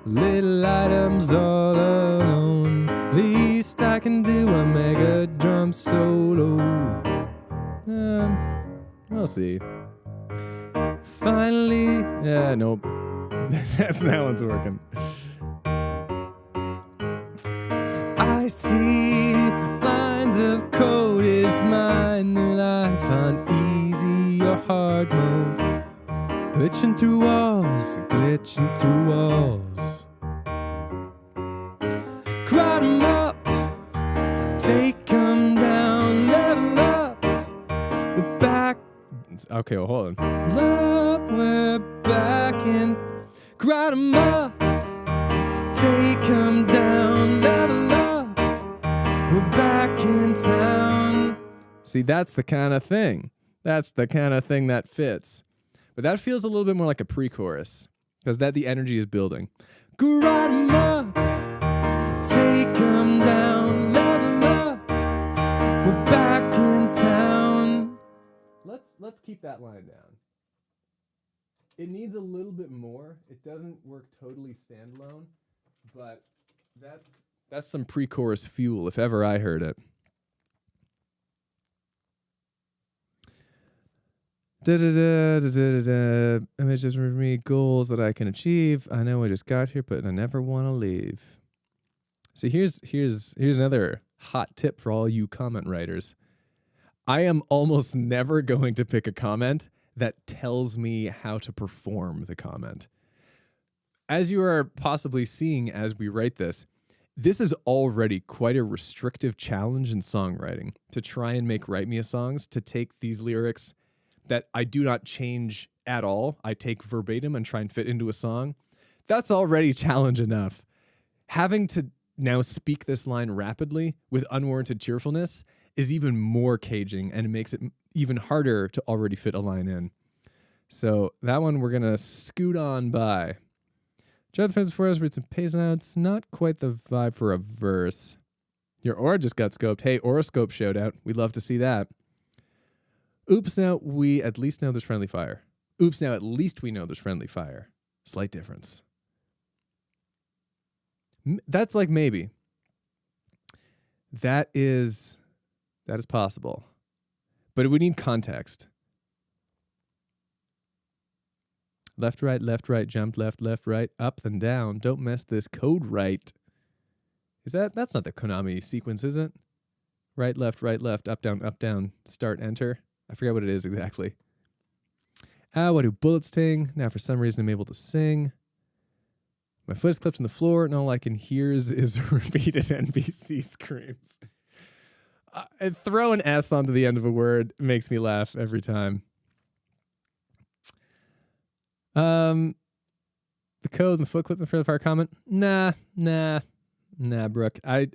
Little items all alone. Least I can do a mega drum solo. We'll see. Finally, nope. That's not how it's working. I see lines of code is my new life, uneasy or hard. hard mode. Glitching through walls, glitching through walls. Grind 'em up, take 'em down, level up. We're back. Okay, well, hold on. We're back in. Grind 'em up, take 'em down, level up. We're back in town. See, that's the kind of thing. That's the kind of thing that fits. But that feels a little bit more like a pre-chorus, because that the energy is building. Grind 'em up, take 'em down, level up. We're back in town. Let's keep that line down. It needs a little bit more. It doesn't work totally standalone, but that's some pre-chorus fuel if ever I heard it. Images for me, goals that I can achieve. I know I just got here, but I never want to leave. See, here's another hot tip for all you comment writers. I am almost never going to pick a comment that tells me how to perform the comment. As you are possibly seeing as we write this is already quite a restrictive challenge in songwriting, to try and make Write Me a Songs, to take these lyrics that I do not change at all, I take verbatim and try and fit into a song. That's already challenge enough. Having to now speak this line rapidly with unwarranted cheerfulness is even more caging, and it makes it even harder to already fit a line in. So that one we're going to scoot on by. Joe the Fence for us, read some pace notes. Not quite the vibe for a verse. Your aura just got scoped. Hey, Horoscope shout out. We'd love to see that. Oops, now we at least know there's friendly fire. Oops, now at least we know there's friendly fire. Slight difference. That's like maybe. That is possible. But we need context. Left, right, jumped, left, right, up, then down. Don't mess this code right. That's not the Konami sequence, is it? Right, left, up, down, start, enter. I forget what it is exactly. What do bullets sting? Now for some reason I'm able to sing. My foot is clipped on the floor, and all I can hear is repeated NPC screams. Throw an S onto the end of a word makes me laugh every time. The code and the foot clip in front of our comment. Nah, Brooke. I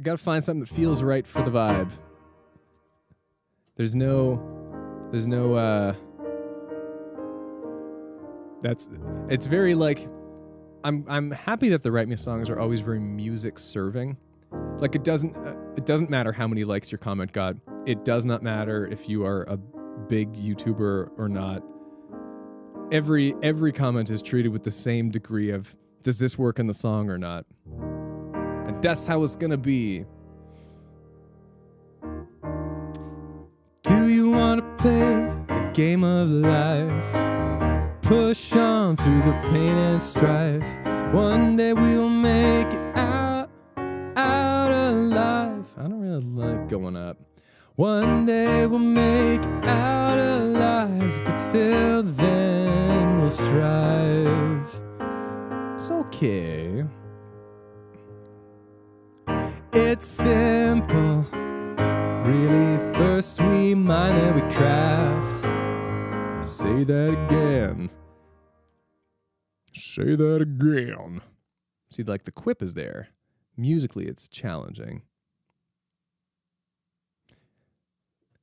gotta find something that feels right for the vibe. It's very like, I'm happy that the Write Me songs are always very music serving. Like it doesn't matter how many likes your comment got. It does not matter if you are a big YouTuber or not. Every comment is treated with the same degree of, does this work in the song or not? And that's how it's gonna be. Do you want to play the game of life? Push on through the pain and strife. One day we will make it out alive. I don't really like going up. One day we'll make it out alive, but till then we'll strive. It's okay. It's simple. Really, first we mine, then we craft. Say that again. Say that again. See, like the quip is there. Musically, it's challenging.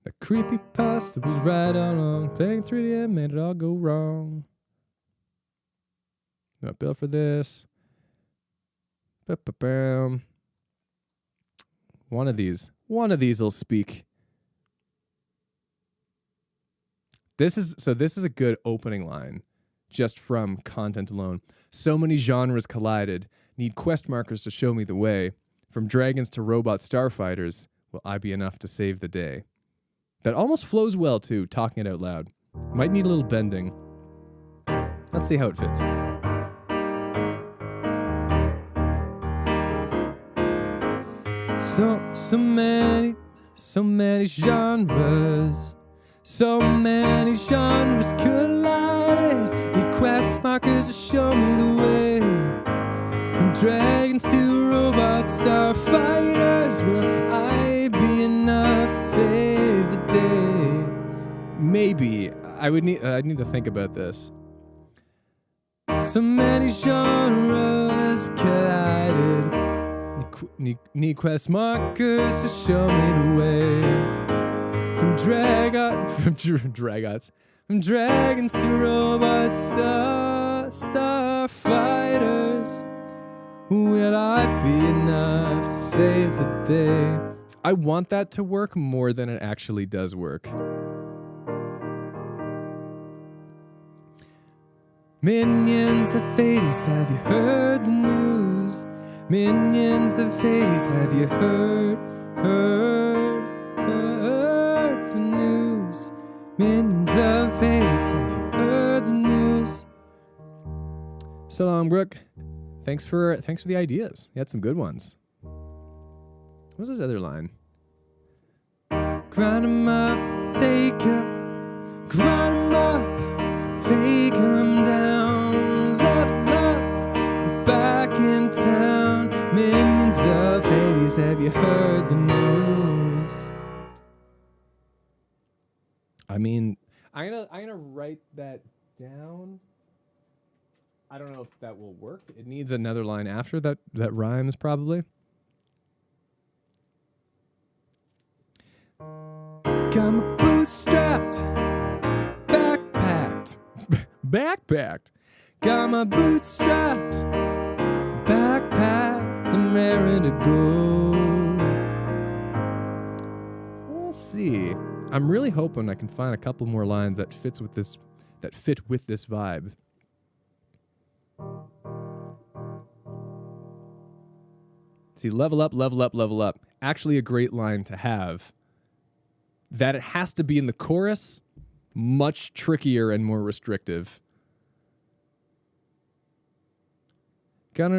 The creepypasta was right all along. Playing 3D and made it all go wrong. Not built for this. Ba-ba-bam. One of these will speak. This is a good opening line, just from content alone. So many genres collided. Need quest markers to show me the way. From dragons to robot starfighters, will I be enough to save the day? That almost flows well too, talking it out loud. Might need a little bending. Let's see how it fits. So many genres. So many genres collide. Need quest markers to show me the way. From dragons to robots, starfighters, will I be enough to save the day? Maybe. I'd need to think about this. So many genres collided. Need quest markers to show me the way. From dragons to robots, starfighters. Will I be enough to save the day? I want that to work more than it actually does work. Minions of VODs, have you heard the news? Minions of VODs, have you heard the news? Minions of VODs, have you heard the news? So long, Brooke. Thanks for the ideas. You had some good ones. What's this other line? Grind 'em up, take 'em, grind 'em up, take 'em down, level up, we're back in town. Minions of VODs, have you heard the news? I mean, I'm gonna write that down. I don't know if that will work. It needs another line after that rhymes probably. Got my boots strapped, backpacked. Got my boots strapped, backpacked. I'm raring to go. We'll see. I'm really hoping I can find a couple more lines that fit with this vibe. See, level up. Actually a great line to have. That it has to be in the chorus, much trickier and more restrictive. Got an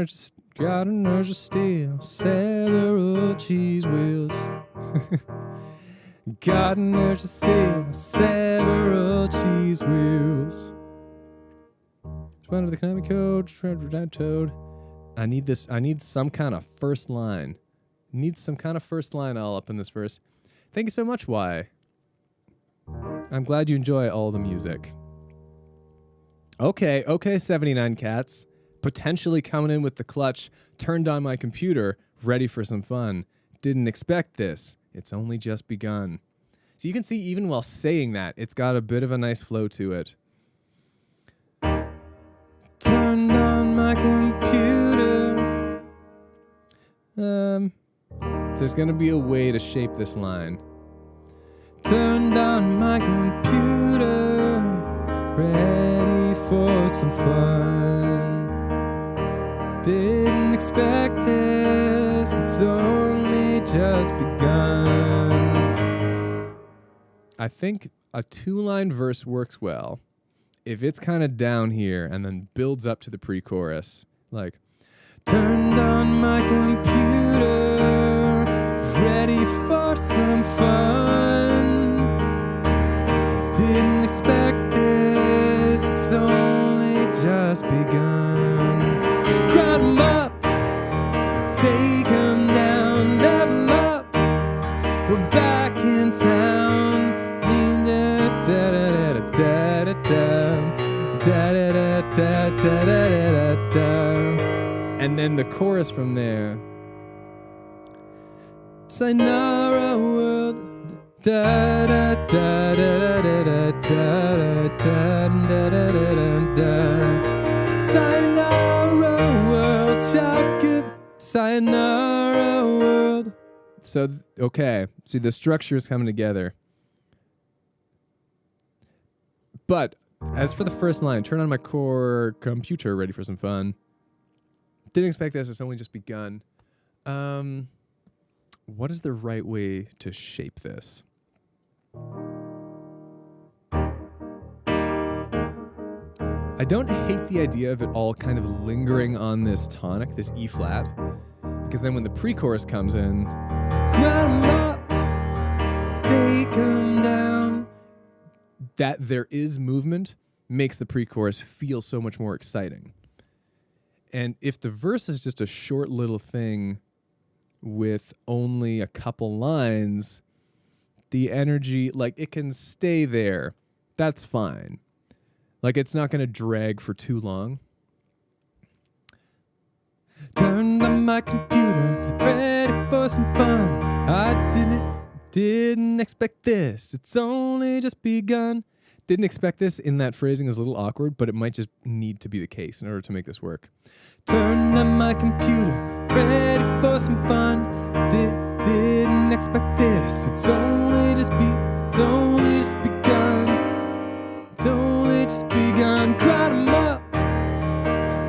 urge to steal several cheese wheels. Got an urge to steal several cheese wheels. Under the Konami code, Toad. I need some kind of first line. All up in this verse. Thank you so much, Y. I'm glad you enjoy all the music. Okay, 79 Cats. Potentially coming in with the clutch. Turned on my computer. Ready for some fun. Didn't expect this. It's only just begun. So you can see even while saying that, it's got a bit of a nice flow to it. Turned on my computer. There's gonna be a way to shape this line. Turned on my computer, ready for some fun. Didn't expect this, it's only just begun. I think a two-line verse works well. If it's kind of down here and then builds up to the pre-chorus, like, turned on my computer, ready for some fun. Didn't expect this, it's only just begun. Grind 'em up, take 'em down, level up, we're back in town. And then the chorus from there. Sayonara world, da da da da da da da da da da. Sayonara world, sayonara world. So okay, see the structure is coming together. But as for the first line, turn on my core computer, ready for some fun. Didn't expect this, it's only just begun. What is the right way to shape this? I don't hate the idea of it all kind of lingering on this tonic, this E flat, because then when the pre-chorus comes in, grind 'em up, take 'em down, that there is movement makes the pre-chorus feel so much more exciting. And if the verse is just a short little thing with only a couple lines, the energy, like, it can stay there. That's fine. Like, it's not going to drag for too long. Turned on my computer, ready for some fun. I didn't expect this. It's only just begun. Didn't expect this in that phrasing is a little awkward, but it might just need to be the case in order to make this work. Turned on my computer, ready for some fun. Didn't expect this. It's only just begun. It's only just begun. Crowd 'em up.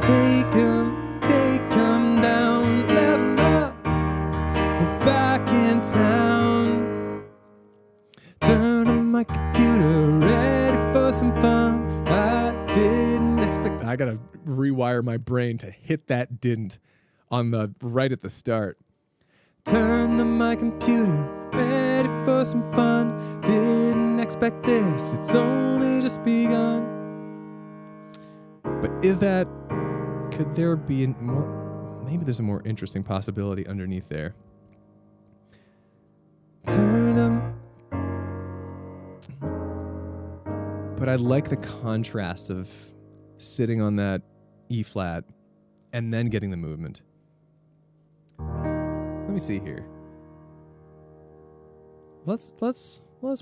Take 'em down. Level up. We're back in town. Turn on my computer, ready for some fun. I didn't expect. I gotta rewire my brain to hit that didn't on the right at the start. Turn on my computer, ready for some fun. Didn't expect this. It's only just begun. But is that? Could there be more? Maybe there's a more interesting possibility underneath there. Turn them. But I like the contrast of sitting on that E flat and then getting the movement. Let me see here. Let's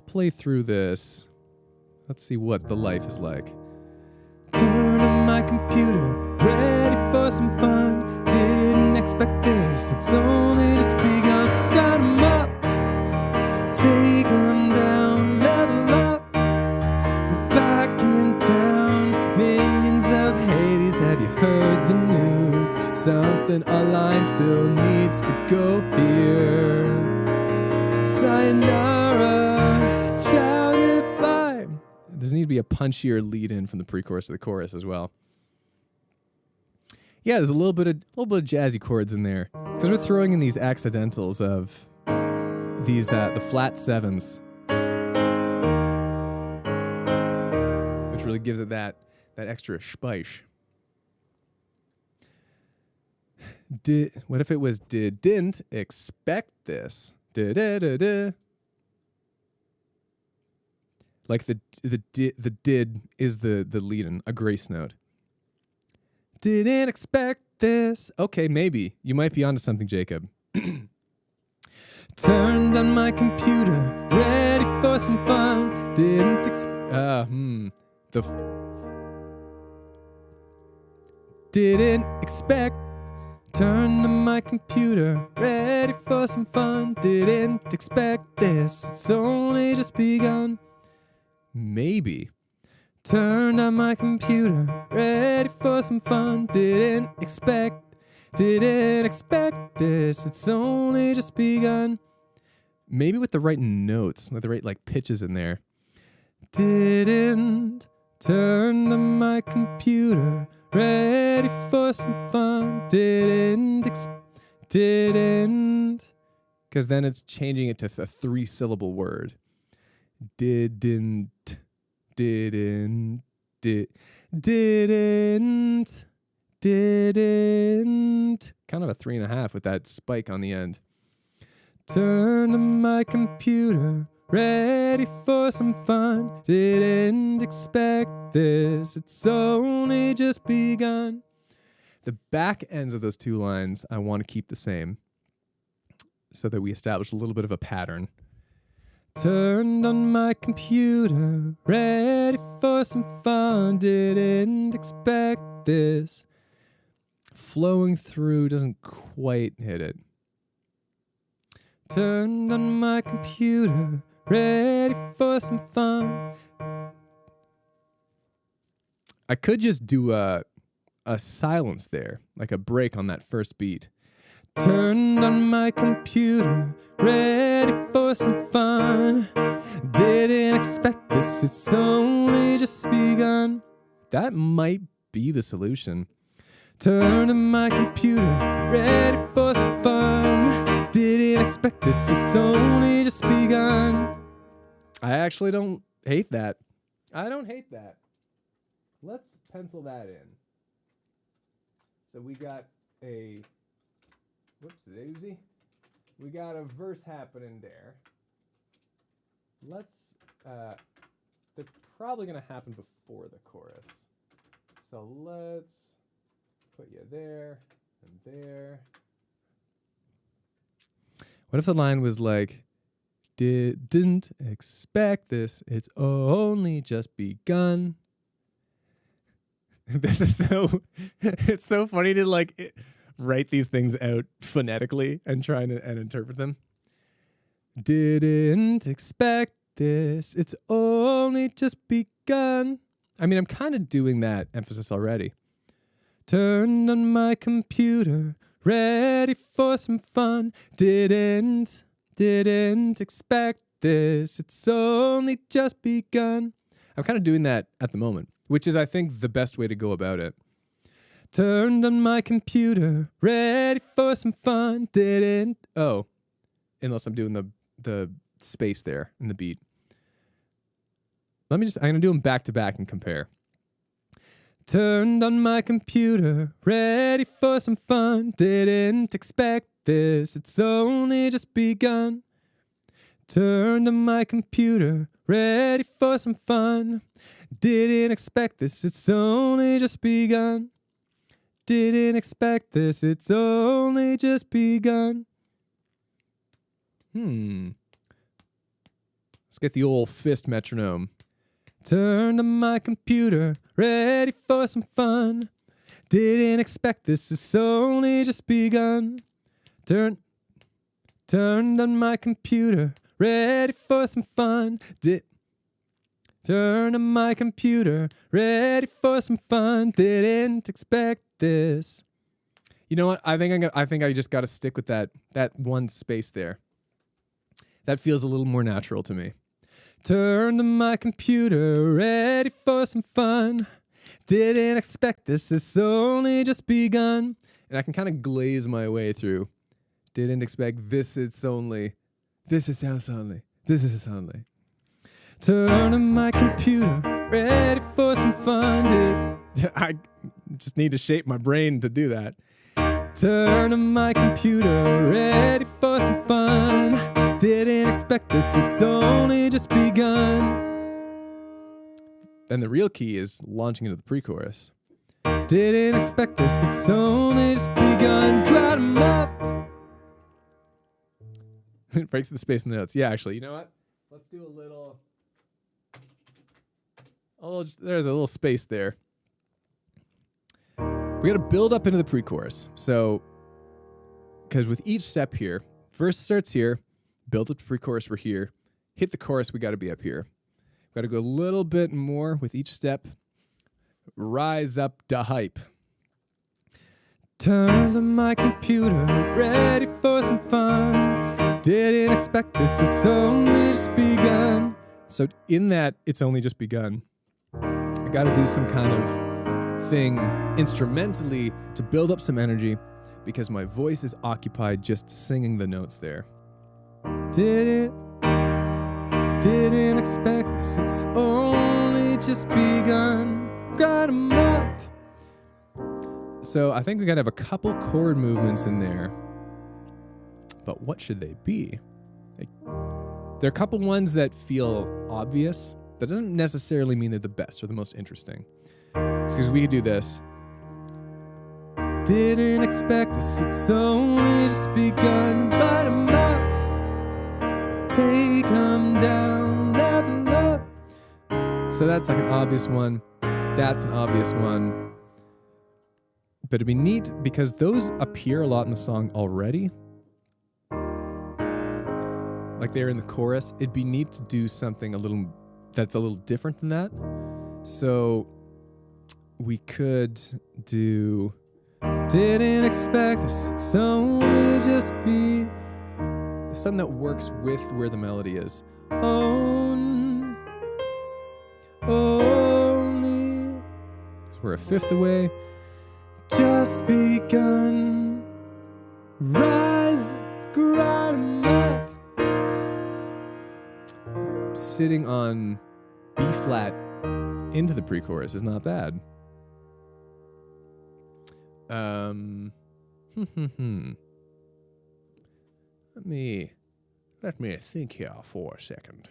play through this. Let's see what the life is like. Turn on my computer, ready for some fun. Didn't expect this. It's only just begun. Got 'em up, take 'em down, level up. We're back in town. Minions of Hades, have you heard the news? Something aligned still needs to go here. Sayonara, ciao, goodbye. There's need to be a punchier lead in from the pre-chorus to the chorus as well. Yeah, there's a little bit of jazzy chords in there because we're throwing in these accidentals of these the flat sevens, which really gives it that extra spice. What if it was didn't expect this? Like the did is the lead in, a grace note. Didn't expect this. Okay, maybe. You might be onto something, Jacob. Turned on my computer, ready for some fun. Didn't didn't expect. Turned on my computer, ready for some fun. Didn't expect this. It's only just begun. Maybe. Turned on my computer, ready for some fun. Didn't expect this. It's only just begun. Maybe with the right notes, with the right like pitches in there. Didn't turn on my computer, ready for some fun. Didn't. Because then it's changing it to a 3-syllable word. Didn't. Kind of a 3.5 with that spike on the end. Turn on my computer, ready for some fun. Didn't expect this. It's only just begun. The back ends of those two lines I want to keep the same so that we establish a little bit of a pattern. Turned on my computer, ready for some fun. Didn't expect this. Flowing through doesn't quite hit it. Turned on my computer, ready for some fun. I could just do a silence there, like a break on that first beat. Turned on my computer, ready for some fun. Didn't expect this, it's only just begun. That might be the solution. Turned on my computer, ready for some fun. Didn't expect this, it's only just begun. I actually don't hate that. I don't hate that. Let's pencil that in. So we got a, whoops-a-daisy. We got a verse happening there. Let's, they're probably going to happen before the chorus. So let's put you there and there. What if the line was like, didn't expect this, it's only just begun. This is so, it's so funny to like write these things out phonetically and try and interpret them. Didn't expect this, it's only just begun. I mean, I'm kind of doing that emphasis already. Turned on my computer, ready for some fun. Didn't expect this, it's only just begun. I'm kind of doing that at the moment, which is, I think, the best way to go about it. Turned on my computer, ready for some fun. Unless I'm doing the space there in the beat. I'm going to do them back to back and compare. Turned on my computer, ready for some fun. Didn't expect this, it's only just begun. Turned on my computer, ready for some fun. Didn't expect this, it's only just begun. Didn't expect this, it's only just begun. Let's get the old fist metronome. Turned on my computer, ready for some fun. Didn't expect this, it's only just begun. Turned on my computer, ready for some fun. Turn on my computer, ready for some fun. Didn't expect this. You know what? I think I just got to stick with that one space there. That feels a little more natural to me. Turned on my computer, ready for some fun. Didn't expect this, it's only just begun. And I can kind of glaze my way through. Didn't expect this, it's only. This is sounds only. This is only. Turn on my computer, ready for some fun. I just need to shape my brain to do that. Turn on my computer, ready for some fun. Didn't expect this, it's only just begun. And the real key is launching into the pre-chorus. Didn't expect this, it's only just begun. Dry 'em up. It breaks the space in the notes. Yeah, actually, you know what? Let's do a little. There's a little space there. We got to build up into the pre-chorus. So, because with each step here, verse starts here, build up the pre-chorus, we're here. Hit the chorus, we got to be up here. Got to go a little bit more with each step. Rise up the hype. Turned on my computer, ready for some fun. Didn't expect this, it's only just begun. So in that, it's only just begun. I got to do some kind of thing instrumentally to build up some energy because my voice is occupied just singing the notes there. Didn't expect this, it's only just begun. Got 'em up. So I think we got to have a couple chord movements in there. But what should they be? There are a couple ones that feel obvious. That doesn't necessarily mean they're the best or the most interesting. Because we could do this. Didn't expect this, it's only just begun. Light 'em up, take 'em down, level up. So that's like an obvious one. That's an obvious one. But it'd be neat because those appear a lot in the song already. Like they're in the chorus. It'd be neat to do something that's a little different than that. So we could do didn't expect this, it's only just be something that works with where the melody is. Only. So we're a fifth away. Just begun. Rise, grind 'em up. Sitting on B flat into the pre-chorus is not bad. Let me think here for a second.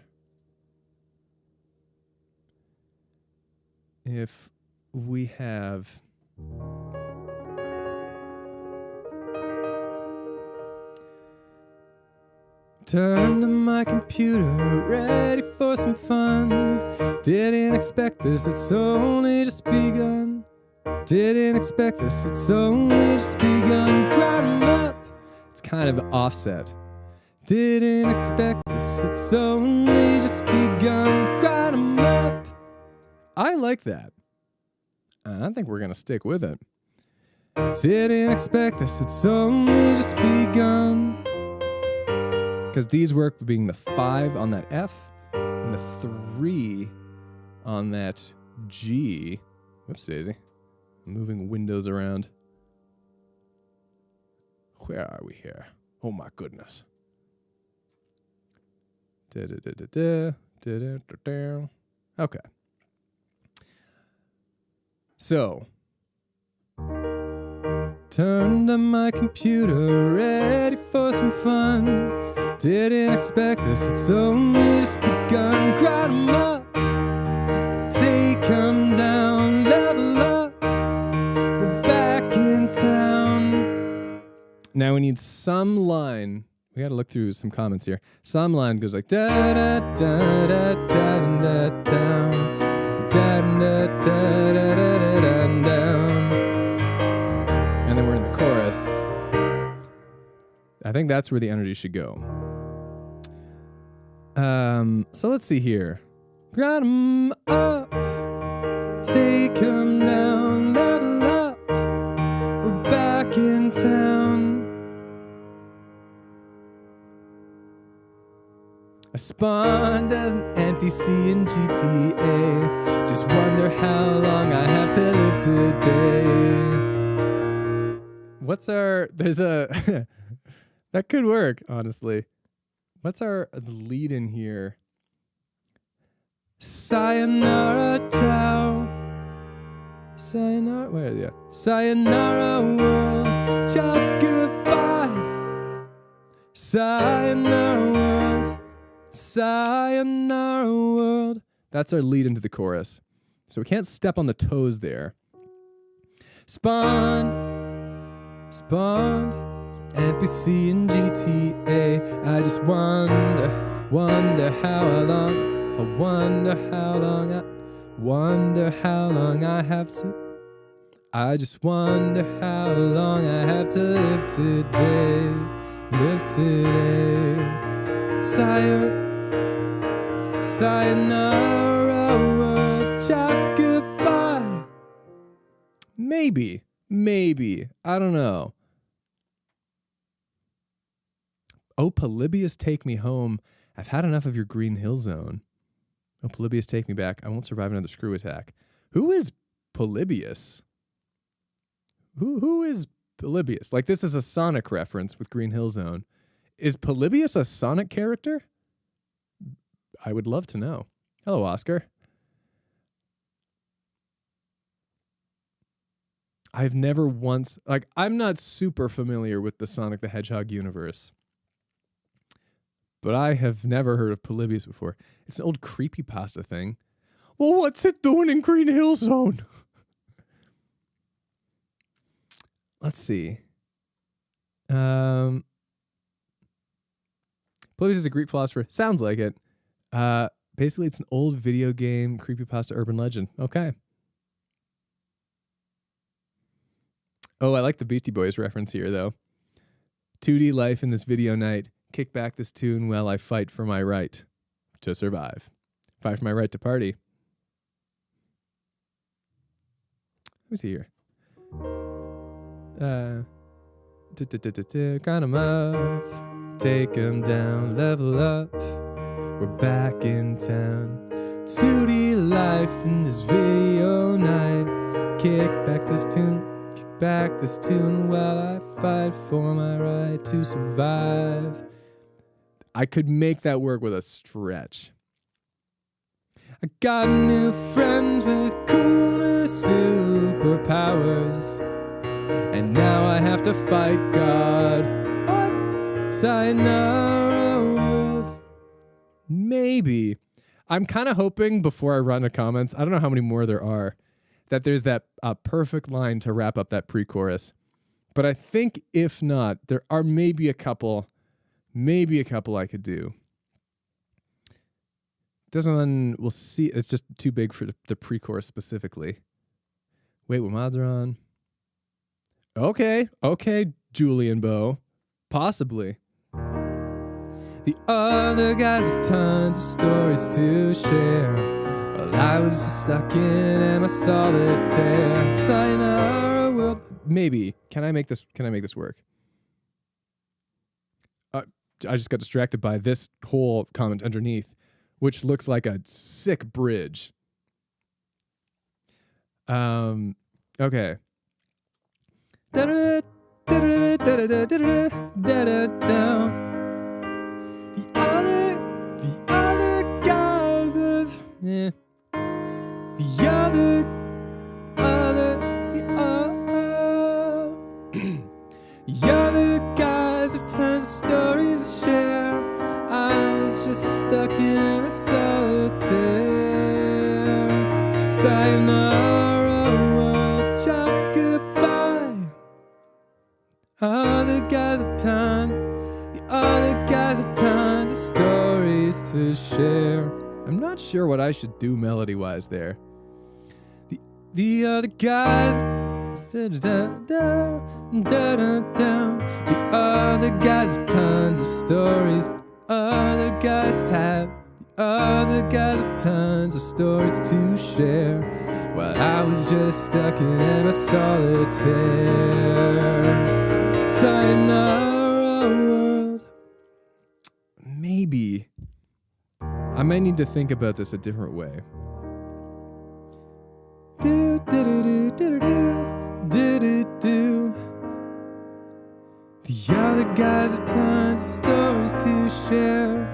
If we have turn to my computer, ready for some fun. Didn't expect this, it's only just begun. Didn't expect this, it's only just begun. Grind 'em up. It's kind of offset. Didn't expect this, it's only just begun. Grind 'em up. I like that. And I think we're going to stick with it. Didn't expect this, it's only just begun. Because these work being the 5 on that F and the 3 on that G. Whoops, Daisy. Moving windows around. Where are we here? Oh my goodness. Okay. So, turned on my computer, ready for some fun. Didn't expect this, it's only just begun. Grind 'em up, take 'em down, level up. We're back in town. Now we need some line. We gotta look through some comments here. Some line goes like da da da da da da down, da da da da da da down, and then we're in the chorus. I think that's where the energy should go. So let's see here. Grind 'em up, take 'em down, level up. We're back in town. I spawned as an NPC in GTA. Just wonder how long I have to live today. What's our... There's a... That could work, honestly. What's our lead in here? Sayonara, ciao. Sayonara, where are you? Sayonara, world. Ciao, goodbye. Sayonara, world. Sayonara, world. That's our lead into the chorus. So we can't step on the toes there. Spawned. NPC in GTA. I just wonder how long. I wonder how long I have to. I just wonder how long I have to live today. Sayonara, world, ciao, goodbye. Maybe. I don't know. Oh, Polybius, take me home. I've had enough of your Green Hill Zone. Oh, Polybius, take me back. I won't survive another screw attack. Who is Polybius? Who is Polybius? Like, this is a Sonic reference with Green Hill Zone. Is Polybius a Sonic character? I would love to know. Hello, Oscar. I've never once... Like, I'm not super familiar with the Sonic the Hedgehog universe. But I have never heard of Polybius before. It's an old creepypasta thing. Well, what's it doing in Green Hill Zone? Let's see. Polybius is a Greek philosopher. Sounds like it. Basically, it's an old video game creepypasta urban legend. Okay. Oh, I like the Beastie Boys reference here, though. 2D life in this video night. Kick back this tune while I fight for my right to survive. Fight for my right to party. Let me see here. Grind 'em up, take 'em down, level up. We're back in town. 2D life in this video night. Kick back this tune while I fight for my right to survive. I could make that work with a stretch. I got new friends with cooler superpowers. And now I have to fight God. What? Sayonara world. Maybe. I'm kind of hoping before I run to comments, I don't know how many more there are, that there's that perfect line to wrap up that pre-chorus. But I think if not, there are maybe a couple I could do. This one, we'll see. It's just too big for the pre-chorus specifically. Wait, what mods are on? Okay, Julian Bow. Possibly. The other guys have tons of stories to share. Well, I was just stuck in my solitaire. Sayonara world. Maybe. Can I make this work? I just got distracted by this whole comment underneath, which looks like a sick bridge. Okay. The other guys have the other guys have tons of stories to share. I was just stuck in a solitaire. Sayonara world, ciao, goodbye. Other guys have tons. The other guys have tons of stories to share. I'm not sure what I should do melody-wise there. The other guys. The other guys have tons of stories. Other guys have tons of stories to share. While I was just stuck in my solitaire. Sayonara world. Maybe. I might need to think about this a different way. Do do do do do do do do. The other guys have tons of stories to share.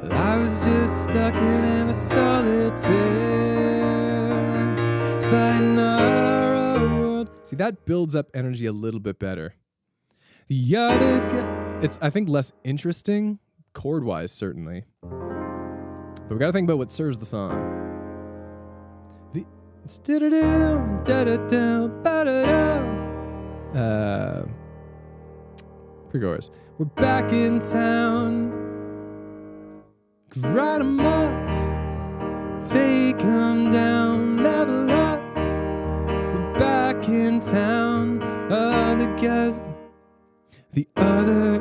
But I was just stuck in my solitaire. Sayonara world. See, that builds up energy a little bit better. The other it's, I think, less interesting, chord-wise, certainly. But we gotta think about what serves the song. Pre-chorus. We're back in town. Grind 'em up, take 'em down, level up. We're back in town. Other guys, the other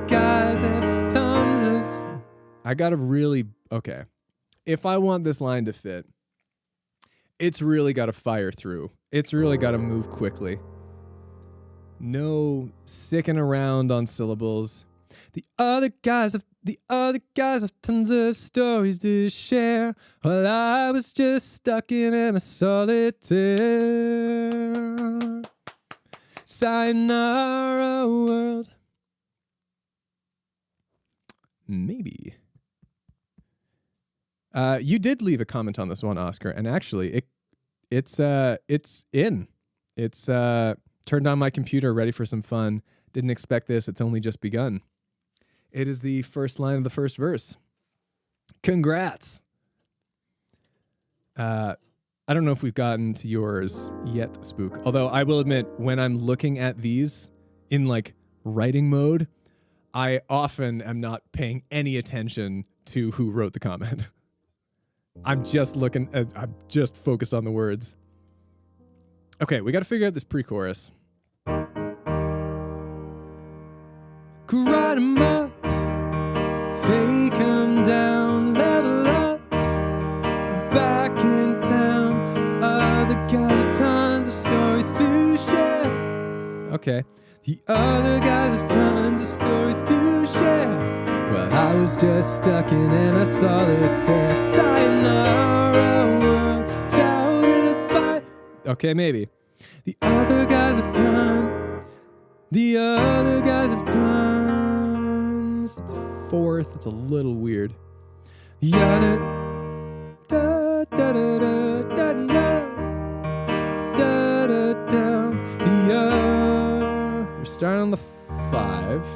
guys have tons of. I gotta really, okay. If I want this line to fit, it's really got to fire through. It's really got to move quickly. No sticking around on syllables. The other guys have tons of stories to share. While I was just stuck in my solitaire. Sayonara world. Maybe. You did leave a comment on this one, Oscar, and actually, it's in. It's turned on my computer, ready for some fun. Didn't expect this. It's only just begun. It is the first line of the first verse. Congrats. I don't know if we've gotten to yours yet, Spook. Although I will admit, when I'm looking at these in like writing mode, I often am not paying any attention to who wrote the comment. I'm just focused on the words. Okay, we got to figure out this pre-chorus. Grind 'em up, take 'em down, level up. Back in town, other guys have tons of stories to share. Okay, the other guys have tons of stories to share. Well, I was just stuck in my solitaire. Sayonara world, ciao, goodbye. Okay, maybe. The other guys have tons. The other guys have tons. It's a fourth. It's a little weird. Yeah, da da da da da da da da da. We're starting on the 5.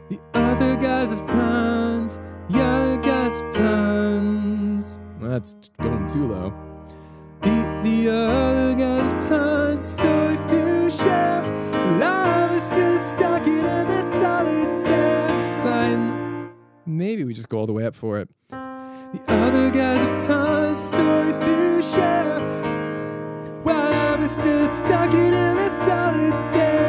The other guys have tons. The other guys have tons. That's going too low. The other guys have tons. Stories to share. Love is just stuck in a solitaire sign. Maybe we just go all the way up for it. The other guys have tons. Stories to share. While I was just stuck in a solitaire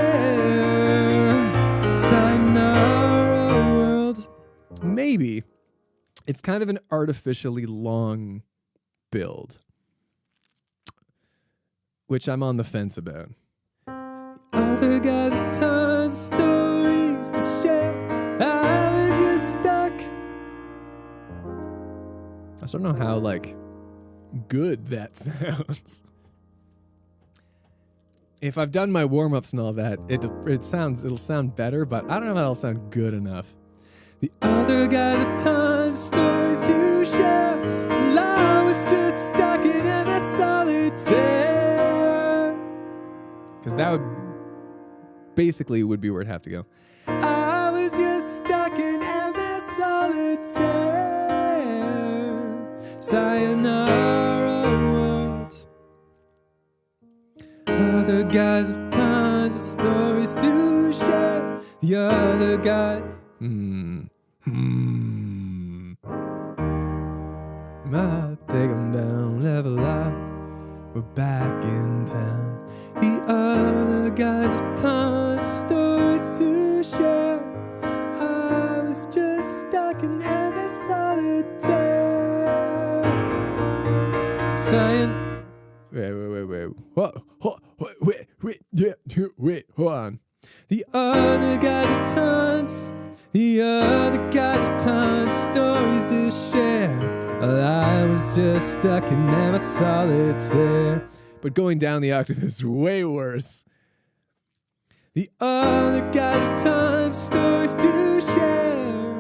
sayonara world. Maybe it's kind of an artificially long build, which I'm on the fence about. Other guys have tons of stories to share. I was just stuck. I just don't know how good that sounds. If I've done my warm-ups and all that, it'll sound better, but I don't know if that'll sound good enough. The other guys have tons of stories to share. And I was just stuck in a solitaire. Because that would be where it'd have to go. I was just stuck in a solitaire sayonara world. Other guys have tons of stories to share. The other guy, take them down, level up. We're back in town. The other guys have tons of stories to share. I was just stuck in a solitaire saying. Wait. Wait, hold on. The other guys have tons. The other guys have tons of stories to share. I was just stuck in a solitaire. But going down the octave is way worse. The other guys have tons of stories to share.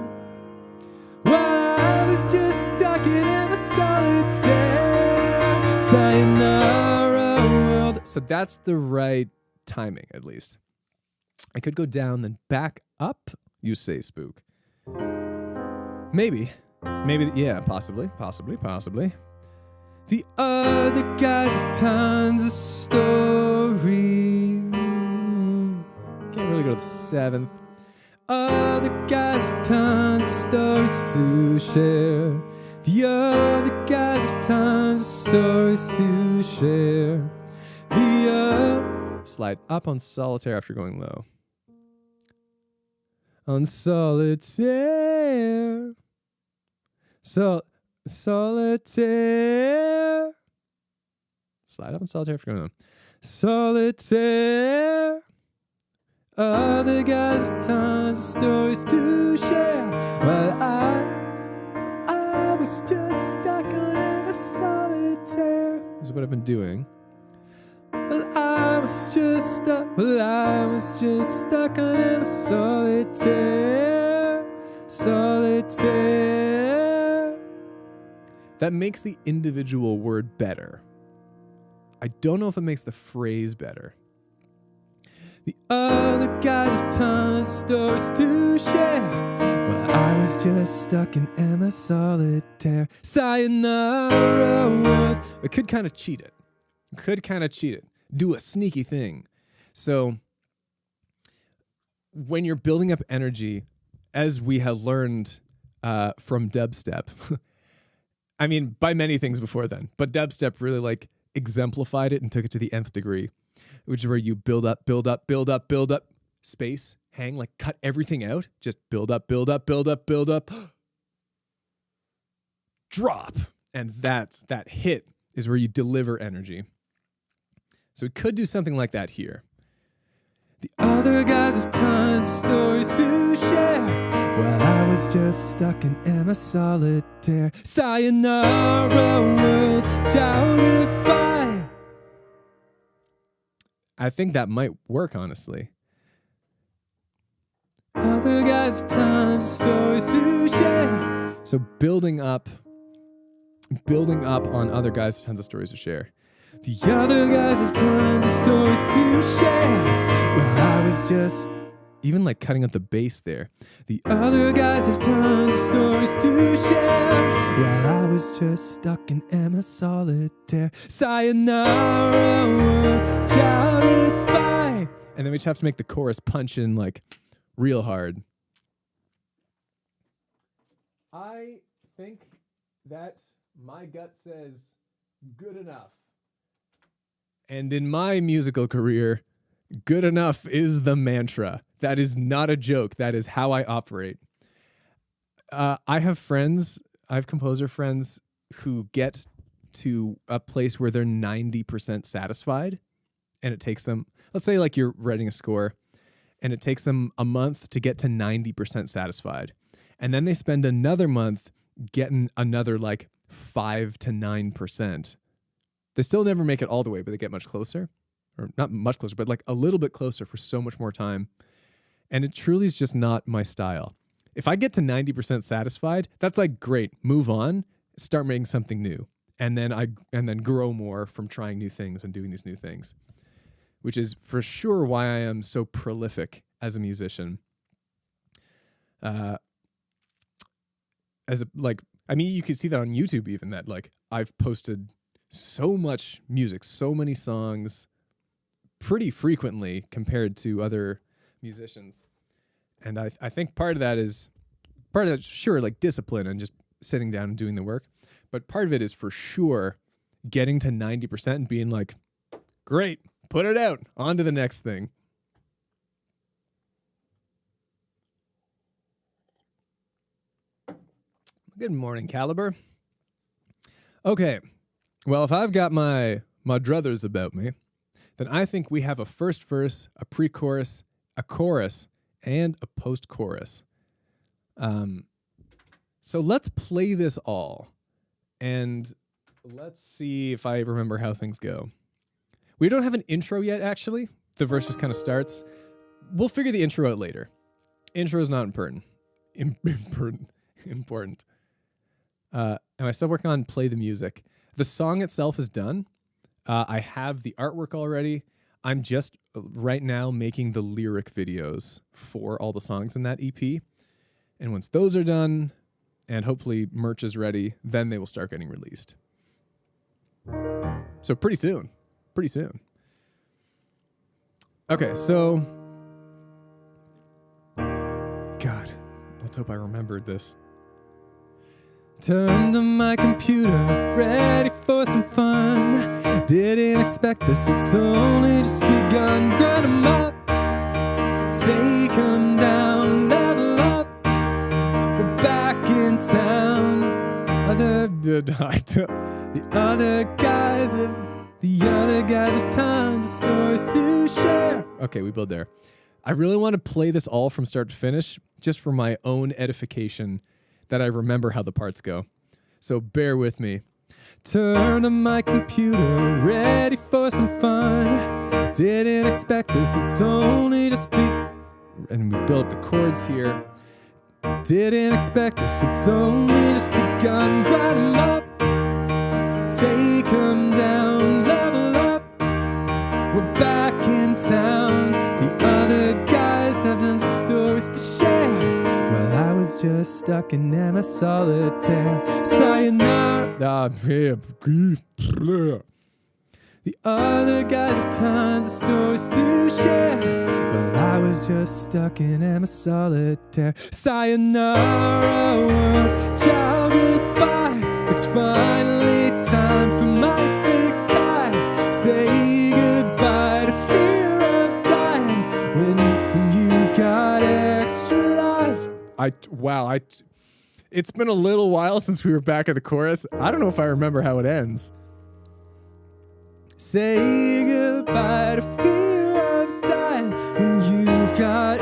While I was just stuck in a solitaire sayonara world. So that's the right timing, at least. I could go down, then back up, you say, Spook. Maybe, yeah, possibly. The other guys have tons of stories. Can't really go to the 7th. Other guys have tons of stories to share. The other guys have tons of stories to share. Slide up on solitaire after going low. On solitaire. Solitaire. Slide up on solitaire after going low. Solitaire. Other guys have tons of stories to share. While I was just stuck on a solitaire. This is what I've been doing. I was just stuck on a solitaire. That makes the individual word better. I don't know if it makes the phrase better. The other guys have tons of stories to share. Well, I was just stuck in a solitaire sayonara world. I could kind of cheat it. Do a sneaky thing. So when you're building up energy, as we have learned from dubstep, I mean, by many things before then, but dubstep really exemplified it and took it to the nth degree, which is where you build up, space, hang, cut everything out, just build up, drop. And that hit is where you deliver energy. So we could do something like that here. The other guys have tons of stories to share. Well, I was just stuck in a solitaire sayonara world. Ciao, goodbye. I think that might work, honestly. Other guys have tons of stories to share. So building up on other guys with tons of stories to share. The other guys have tons of stories to share. Well, I was just even like cutting up the bass there. The other guys have tons of stories to share. Well, I was just stuck in Emma Solitaire. Sayonara, world, ciao, goodbye. And then we just have to make the chorus punch in like real hard. I think that my gut says good enough. And in my musical career, good enough is the mantra. That is not a joke. That is how I operate. I have composer friends who get to a place where they're 90% satisfied, and it takes them, let's say like you're writing a score, and it takes them a month to get to 90% satisfied. And then they spend another month getting another like 5 to 9%. They still never make it all the way, but they get much closer. Or not much closer, but like a little bit closer for so much more time. And it truly is just not my style. If I get to 90% satisfied, that's like great. Move on, start making something new. And then grow more from trying new things and doing these new things. Which is for sure why I am so prolific as a musician. You can see that on YouTube even, that like I've posted so much music, so many songs pretty frequently compared to other musicians. And I think part of that sure, like discipline and just sitting down and doing the work. But part of it is for sure getting to 90% and being like, great, put it out, on to the next thing. Good morning, Caliber. Okay, well, if I've got my druthers about me, then I think we have a first verse, a pre-chorus, a chorus, and a post-chorus. So let's play this all, and let's see if I remember how things go. We don't have an intro yet, actually. The verse just kind of starts. We'll figure the intro out later. Intro is not important. Important. And I still working on play the music. The song itself is done. I have the artwork already. I'm just right now making the lyric videos for all the songs in that EP. And once those are done, and hopefully merch is ready, then they will start getting released. So pretty soon. Okay, so... God, let's hope I remembered this. Turned to my computer, ready for some fun. Didn't expect this, it's only just begun. Grind 'em up, take 'em down, level up. We're back in town. The other guys have tons of stories to share. Okay, we build there. I really want to play this all from start to finish, just for my own edification, that I remember how the parts go. So bear with me. Turn to my computer, ready for some fun. Didn't expect this, it's only just and we build up the chords here. Didn't expect this, it's only just begun. Grind 'em up, take 'em down, level up. We're back in town. The other guys have tons of stories to share. Well, I was just stuck in Emma Solitaire. Sayonara. The other guys have tons of stories to share. Well, I was just stuck in Emma Solitaire. Sayonara, world, ciao, goodbye. It's finally time for my Sekai. Say goodbye to fear of dying when you've got extra lives. It's been a little while since we were back at the chorus. I don't know if I remember how it ends. Say goodbye to fear of dying when you've got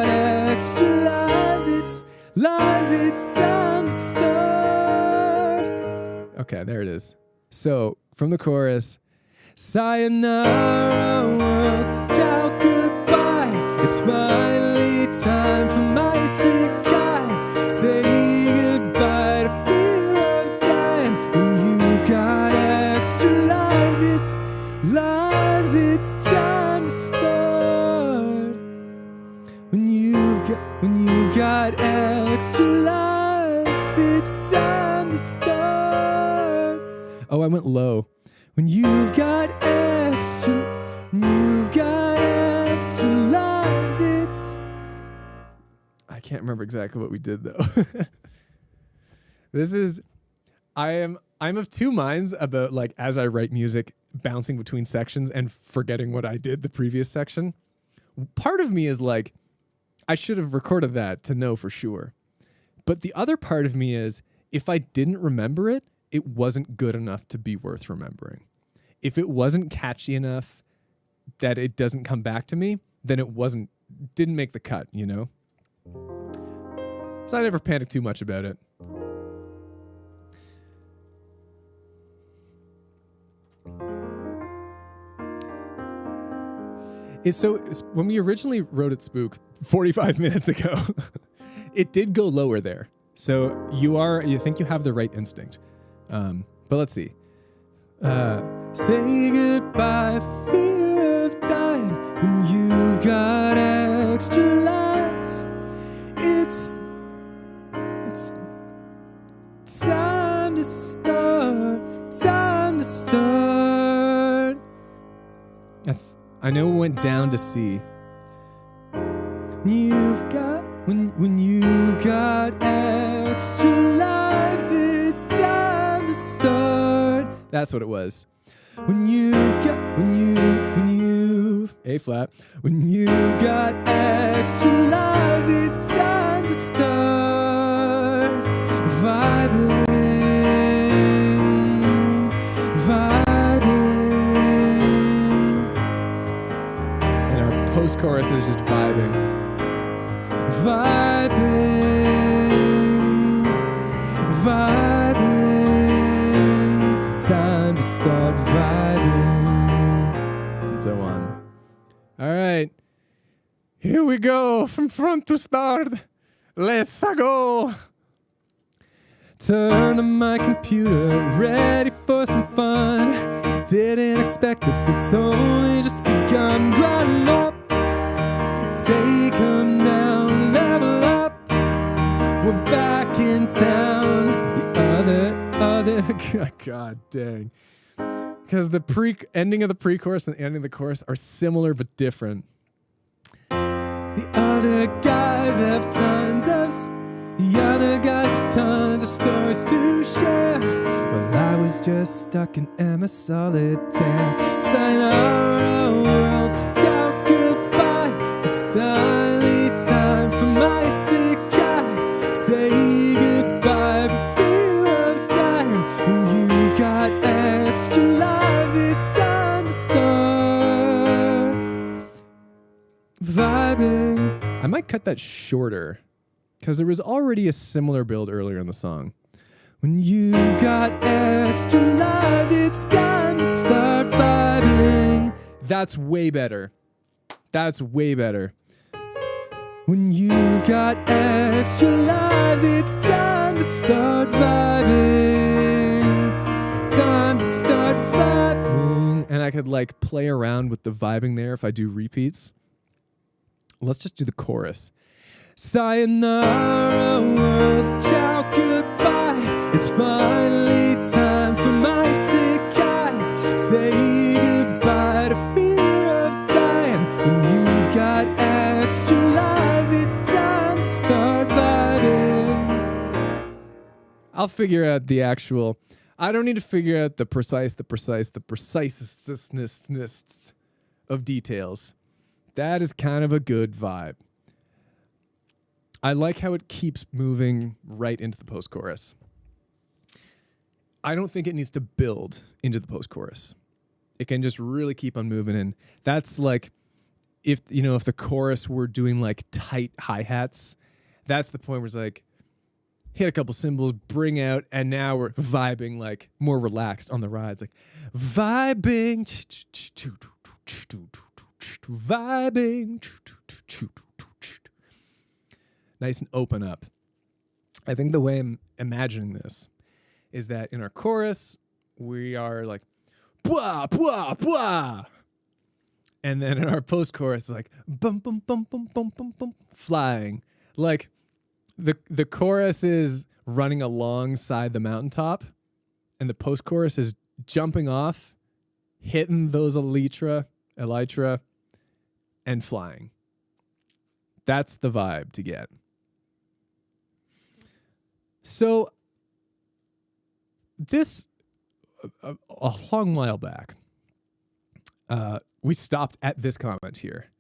extra lives. It's lives, it's time to start. Okay, there it is. So from the chorus, sayonara, world, ciao, goodbye. It's finally time for my Sekai. Say goodbye to fear of dying. When you've got extra lives, it's time to start. When you've got extra lives, it's time to start. Oh, I went low. When you've got extra lives, it's... I can't remember exactly what we did though. I'm of two minds about, like, as I write music, bouncing between sections and forgetting what I did the previous section. Part of me is like, I should have recorded that to know for sure. But the other part of me is, if I didn't remember it, it wasn't good enough to be worth remembering. If it wasn't catchy enough that it doesn't come back to me, then it didn't make the cut, you know? So I never panicked too much about it. When we originally wrote it, Spook, 45 minutes ago, it did go lower there. So you think you have the right instinct. But let's see. Say goodbye, fear of dying. When you've got extra lives, it's time to start. Time to start. I know we went down to C. When you've got extra lives, it's time to start. That's what it was. When you've A flat. When you've got extra lives, it's time to start vibing. Post-chorus is just vibing. Time to start vibing. And so on. All right. Here we go. From front to start. Let's go. Turn on my computer. Ready for some fun. Didn't expect this. It's only just begun. Grind up. Take 'em down, level up. We're back in town. The other, God dang. Because the ending of the pre-chorus and the ending of the chorus are similar but different. The other guys have tons of stories to share. Well, I was just stuck in MS Solitaire. Sign our world, ciao, goodbye. It's finally time for my sick eye. Say goodbye for fear of dying. When you've got extra lives, it's time to start vibing. I might cut that shorter because there was already a similar build earlier in the song. When you've got extra lives, it's time to start vibing. That's way better. That's way better. When you've got extra lives, it's time to start vibing. Time to start vibing. And I could like play around with the vibing there if I do repeats. Let's just do the chorus. Sayonara world, ciao, goodbye. It's finally time for my sick eye. Say goodbye to fear of dying. When you've got extra lives, it's time to start vibing. I'll figure out the actual. I don't need to figure out the preciseness of details. That is kind of a good vibe. I like how it keeps moving right into the post-chorus. I don't think it needs to build into the post-chorus. It can just really keep on moving in. That's like if the chorus were doing like tight hi-hats, that's the point where it's like hit a couple cymbals, bring out, and now we're vibing like more relaxed on the rides, like vibing, vibing, nice and open up. I think the way I'm imagining this is that in our chorus, we are like, blah, blah, blah. And then in our post-chorus, it's like, bum, bum, bum, bum, bum, bum, bum, flying. Like, the chorus is running alongside the mountaintop, and the post-chorus is jumping off, hitting those elytra, and flying. That's the vibe to get. So this, a long while back, we stopped at this comment here,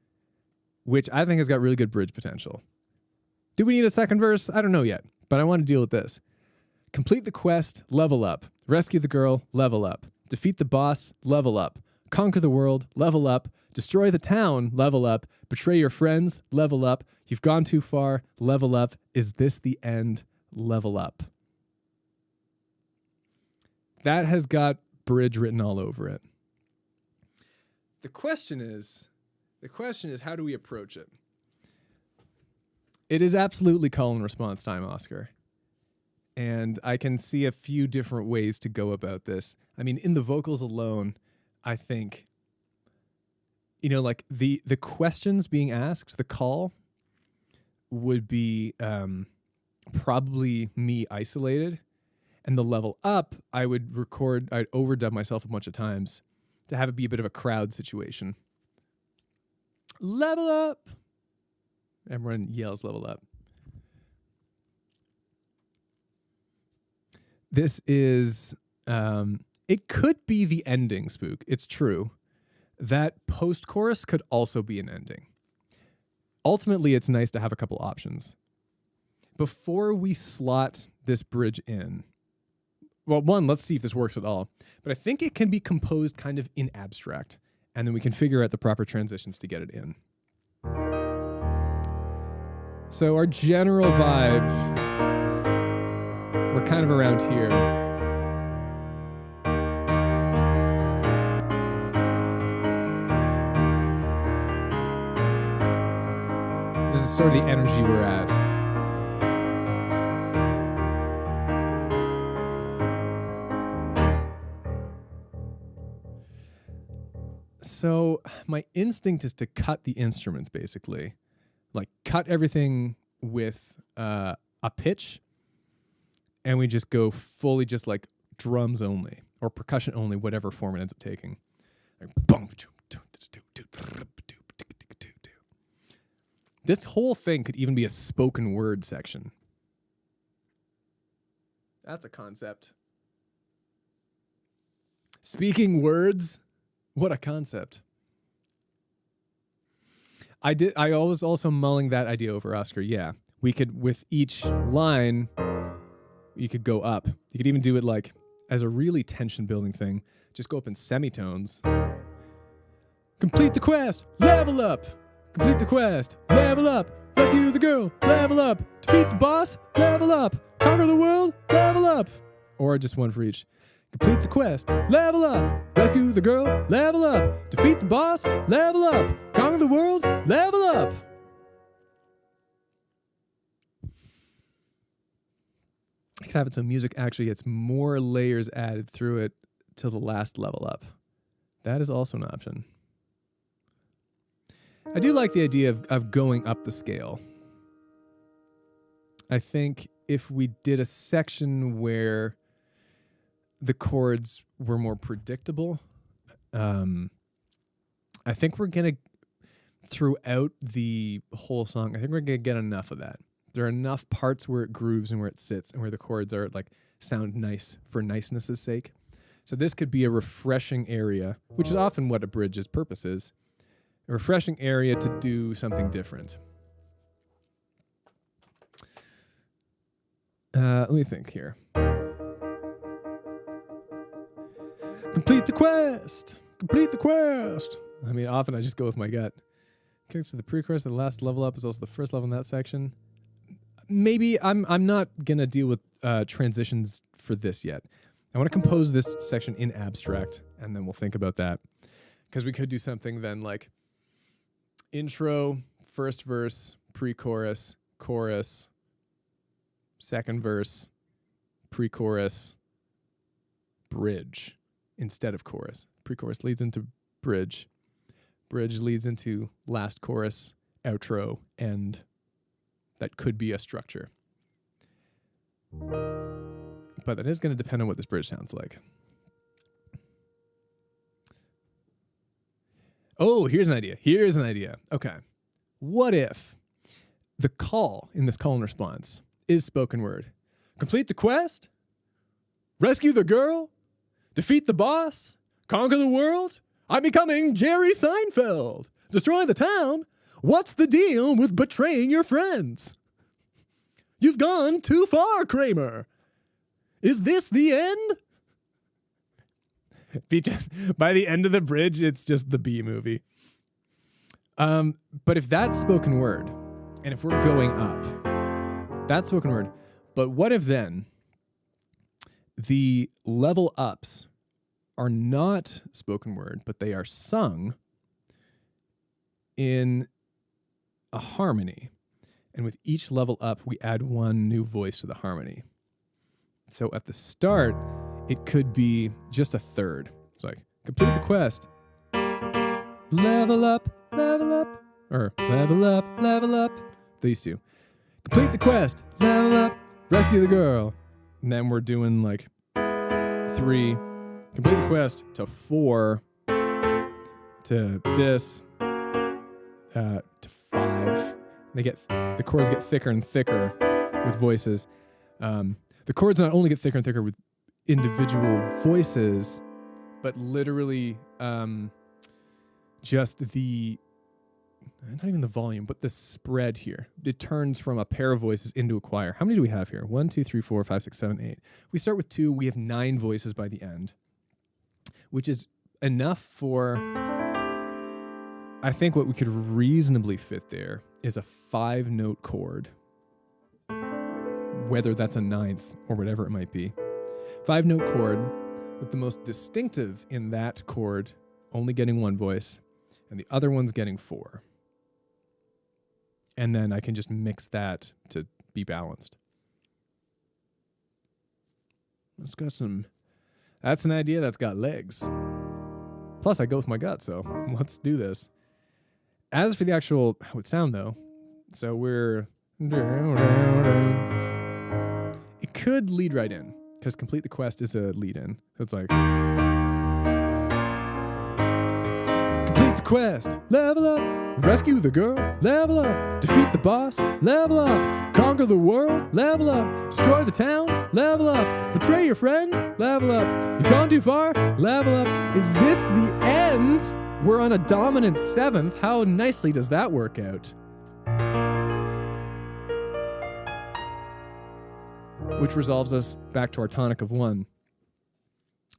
which I think has got really good bridge potential. Do we need a second verse? I don't know yet, but I want to deal with this. Complete the quest, level up. Rescue the girl, level up. Defeat the boss, level up. Conquer the world, level up. Destroy the town, level up. Betray your friends, level up. You've gone too far, level up. Is this the end? Level up. That has got bridge written all over it. The question is, how do we approach it? It is absolutely call and response time, Oscar. And I can see a few different ways to go about this. I mean, in the vocals alone, I think, like the questions being asked, the call would be probably me isolated. And the level up, I'd overdub myself a bunch of times to have it be a bit of a crowd situation. Level up. Everyone yells level up. This is, it could be the ending, Spook. It's true. That post-chorus could also be an ending. Ultimately, it's nice to have a couple options. Before we slot this bridge in, well, one, let's see if this works at all. But I think it can be composed kind of in abstract, and then we can figure out the proper transitions to get it in. So our general vibe, we're kind of around here. This is sort of the energy we're at. So my instinct is to cut the instruments, basically. Like, cut everything with a pitch, and we just go fully just like drums only, or percussion only, whatever form it ends up taking. Like, this whole thing could even be a spoken word section. That's a concept. Speaking words, what a concept. I was also mulling that idea over, Oscar. Yeah, we could, with each line, you could go up. You could even do it like as a really tension building thing. Just go up in semitones. Complete the quest, level up. Complete the quest, level up. Rescue the girl, level up. Defeat the boss, level up. Conquer the world, level up. Or just one for each. Complete the quest, level up. Rescue the girl, level up. Defeat the boss, level up. Conquer the world, level up. I could have it so music actually gets more layers added through it till the last level up. That is also an option. I do like the idea of going up the scale. I think if we did a section where the chords were more predictable, I think we're going to, throughout the whole song, I think we're going to get enough of that. There are enough parts where it grooves and where it sits and where the chords are like sound nice for niceness' sake. So this could be a refreshing area, which is often what a bridge's purpose is. A refreshing area to do something different. Let me think here. Complete the quest! Complete the quest! I mean, often I just go with my gut. Okay, so the pre-chorus, the last level up is also the first level in that section. Maybe I'm not going to deal with transitions for this yet. I want to compose this section in abstract, and then we'll think about that. Because we could do something then like intro, first verse, pre-chorus, chorus, second verse, pre-chorus, bridge instead of chorus. Pre-chorus leads into bridge. Bridge leads into last chorus, outro, end. That could be a structure. But that is going to depend on what this bridge sounds like. Oh, here's an idea. Okay. What if the call in this call and response is spoken word? Complete the quest? Rescue the girl? Defeat the boss? Conquer the world? I'm becoming Jerry Seinfeld. Destroy the town? What's the deal with betraying your friends? You've gone too far, Kramer. Is this the end? By the end of the bridge, it's just the B movie. But if that's spoken word, and if we're going up, that's spoken word. But what if then the level ups are not spoken word, but they are sung in a harmony? And with each level up, we add one new voice to the harmony. So at the start, it could be just a third. It's like, complete the quest. Level up, or level up. These two. Complete the quest, level up, rescue the girl. And then we're doing like 3, complete the quest, to 4, to this, to 5. The chords get thicker and thicker with voices. The chords not only get thicker and thicker with individual voices, but literally just not even the volume, but the spread here. It turns from a pair of voices into a choir. How many do we have here? 1, 2, 3, 4, 5, 6, 7, 8. We start with 2. We have 9 voices by the end, which is enough for, I think what we could reasonably fit there is a 5-note chord, whether that's a 9th or whatever it might be. 5-note chord with the most distinctive in that chord only getting 1 voice and the other one's getting 4. And then I can just mix that to be balanced. That's an idea that's got legs. Plus I go with my gut, so let's do this. As for the actual how it would sound though, so it could lead right in, because complete the quest is a lead in. So it's like, complete the quest, level up, rescue the girl, level up, defeat the boss, level up, conquer the world, level up, destroy the town, level up, betray your friends, level up, you've gone too far, level up. Is this the end? We're on a dominant 7th. How nicely does that work out? Which resolves us back to our tonic of 1.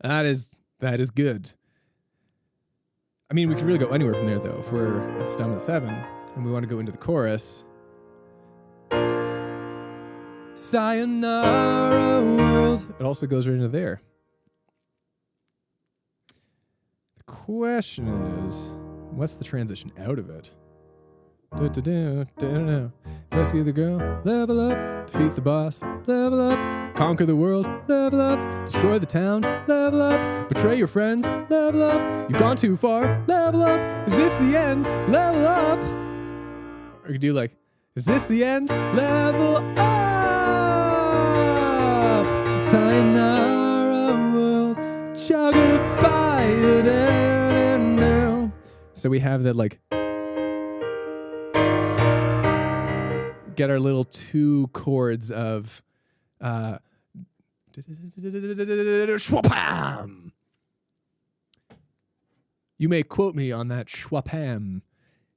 That is good. I mean, we could really go anywhere from there, though. If we're at the dominant 7 and we want to go into the chorus. Sayonara world. It also goes right into there. The question is, what's the transition out of it? Rescue the girl, level up, defeat the boss, level up, conquer the world, level up, destroy the town, level up, betray your friends, level up, you've gone too far, level up, is this the end, level up. Or you could do like, is this the end, level up, sayonara world, ciao goodbye. So we have that like, get our little 2 chords of schwapam. You may quote me on that. Schwapam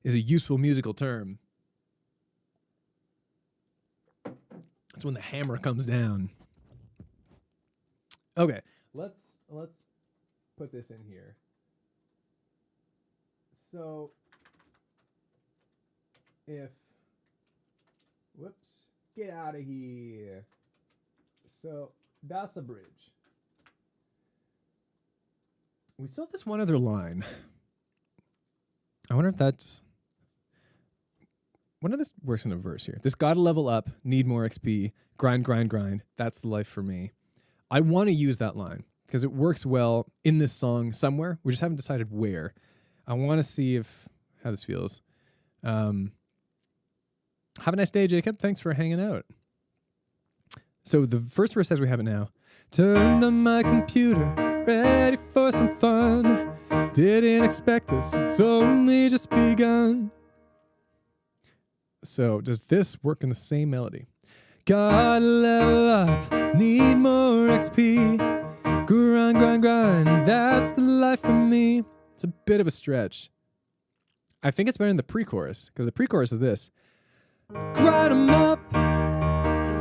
is a useful musical term. That's when the hammer comes down. Okay, let's put this in here. So whoops, get out of here. So that's a bridge. We still have this one other line. I wonder if that's, When this works in a verse here. This gotta level up, need more XP, grind, grind, grind. That's the life for me. I want to use that line because it works well in this song somewhere. We just haven't decided where. I want to see how this feels. Have a nice day, Jacob. Thanks for hanging out. So the first verse as we have it now. Turned on my computer, ready for some fun. Didn't expect this, it's only just begun. So does this work in the same melody? Gotta level up, need more XP. Grind, grind, grind, that's the life for me. It's a bit of a stretch. I think it's better than the pre-chorus, because the pre-chorus is this. Grind 'em up,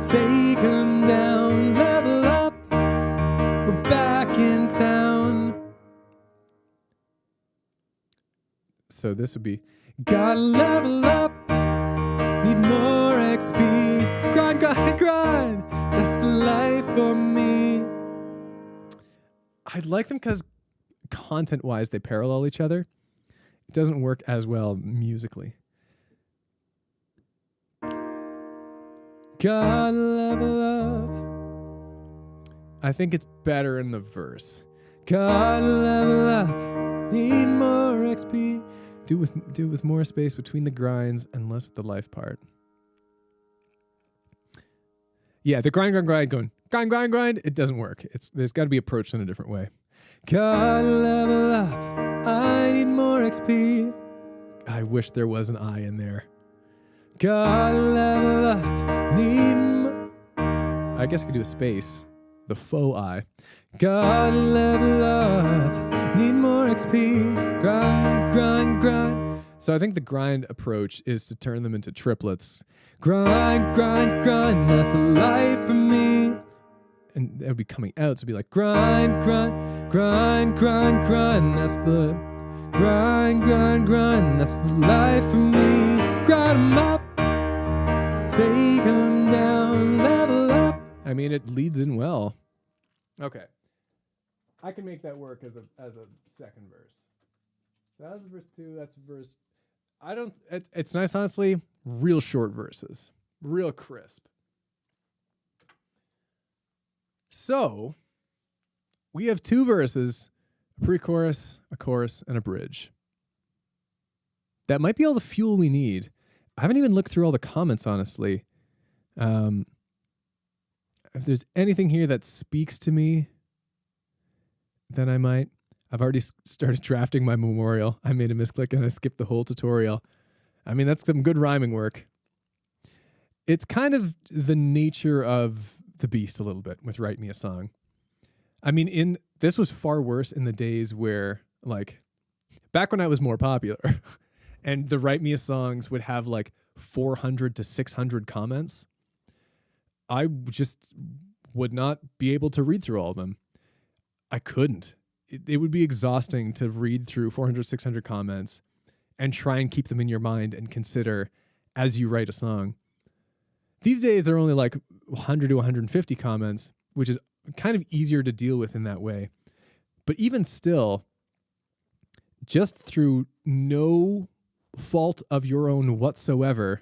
take 'em down, level up, we're back in town. So this would be, gotta level up, need more XP, grind, grind, grind, that's the life for me. I like them because content-wise they parallel each other. It doesn't work as well musically. Gotta level up. I think it's better in the verse. Gotta level up, need more XP. Do with more space between the grinds and less with the life part. Yeah, the grind, grind, grind, going grind, grind, grind. It doesn't work. There's got to be approached in a different way. Gotta level up. I need more XP. I wish there was an I in there. Gotta level up. I guess I could do a space. The faux I. Gotta level up. Need more XP. Grind, grind, grind. So I think the grind approach is to turn them into triplets. Grind, grind, grind. That's the life for me. And that would be coming out. So it'd be like grind, grind, grind, grind, grind. That's the grind, grind, grind. That's the life for me. Grind 'em up. Take 'em down. Level up. I mean, it leads in well. Okay. I can make that work as a second verse. So that's verse 2. That's verse. It's nice, honestly. Real short verses. Real crisp. So, we have 2 verses, a pre-chorus, a chorus, and a bridge. That might be all the fuel we need. I haven't even looked through all the comments, honestly. If there's anything here that speaks to me, then I might. I've already started drafting my memorial. I made a misclick and I skipped the whole tutorial. I mean, that's some good rhyming work. It's kind of the nature of the beast a little bit with Write Me a Song. I mean, this was far worse in the days where, like, back when I was more popular and the Write Me a Songs would have like 400 to 600 comments. I just would not be able to read through all of them. I couldn't. It would be exhausting to read through 400, 600 comments and try and keep them in your mind and consider as you write a song. These days, they're only like 100 to 150 comments, which is kind of easier to deal with in that way. But even still, just through no fault of your own whatsoever,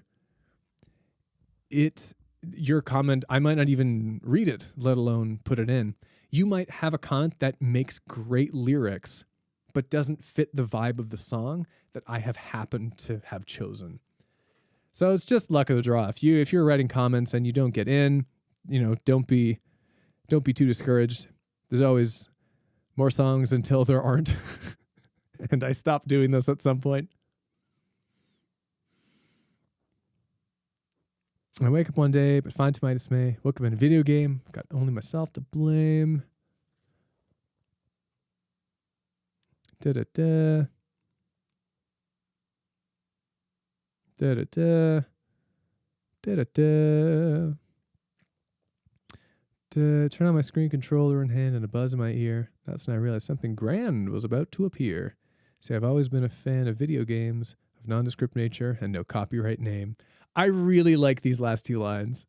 your comment, I might not even read it, let alone put it in. You might have a comment that makes great lyrics, but doesn't fit the vibe of the song that I have happened to have chosen. So it's just luck of the draw. If you're writing comments and you don't get in, don't be too discouraged. There's always more songs until there aren't. And I stopped doing this at some point. I wake up one day, but find to my dismay, woke up in a video game, got only myself to blame. Da-da-da. Da-da-da. Da-da-da. Turn on my screen controller in hand and a buzz in my ear. That's when I realized something grand was about to appear. See, I've always been a fan of video games of nondescript nature and no copyright name. I really like these last 2 lines.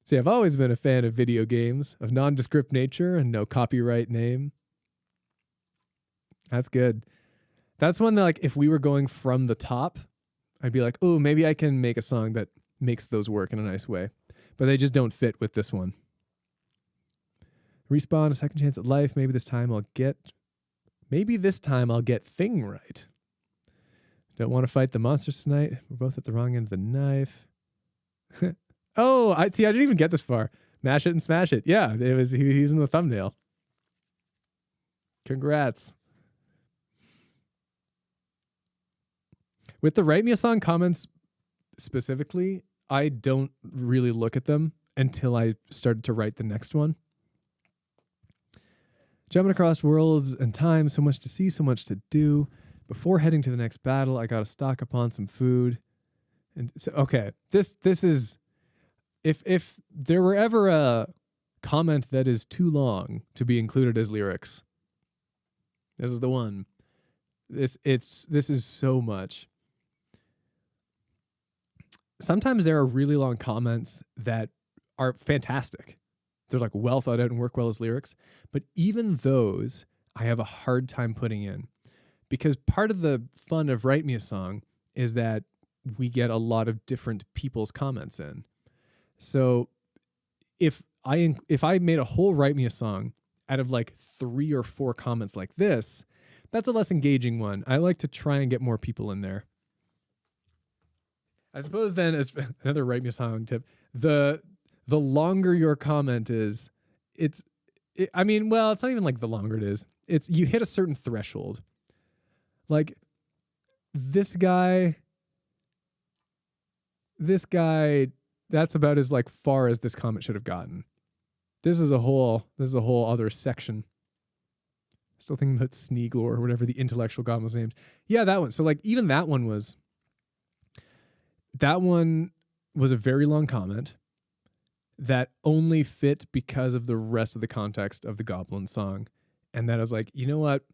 See, I've always been a fan of video games of nondescript nature and no copyright name. That's good. That's one that, like, if we were going from the top, I'd be like, oh, maybe I can make a song that makes those work in a nice way. But they just don't fit with this one. Respawn, a second chance at life. Maybe this time I'll get thing right. Don't want to fight the monsters tonight. We're both at the wrong end of the knife. Oh, I didn't even get this far. Mash it and smash it. Yeah, he was in the thumbnail. Congrats. With the Write Me a Song comments specifically, I don't really look at them until I started to write the next one. Jumping across worlds and time, so much to see, so much to do. Before heading to the next battle, I got to stock up on some food. And so, okay, this is, if there were ever a comment that is too long to be included as lyrics, this is the one. This is so much. Sometimes there are really long comments that are fantastic. They're like well thought out and work well as lyrics. But even those I have a hard time putting in, because part of the fun of Write Me a Song is that we get a lot of different people's comments in. So if I made a whole Write Me a Song out of like 3 or 4 comments like this, that's a less engaging one. I like to try and get more people in there. I suppose then, as another Write Me a Song tip, the longer your comment is, it's not even like the longer it is. It's, you hit a certain threshold. Like this guy, that's about as like far as this comment should have gotten. This is a whole other section. Still thinking about Sneeglor or whatever the intellectual god was named. Yeah, that one. So like even that one was a very long comment that only fit because of the rest of the context of the Goblin song. And that I was like, you know what?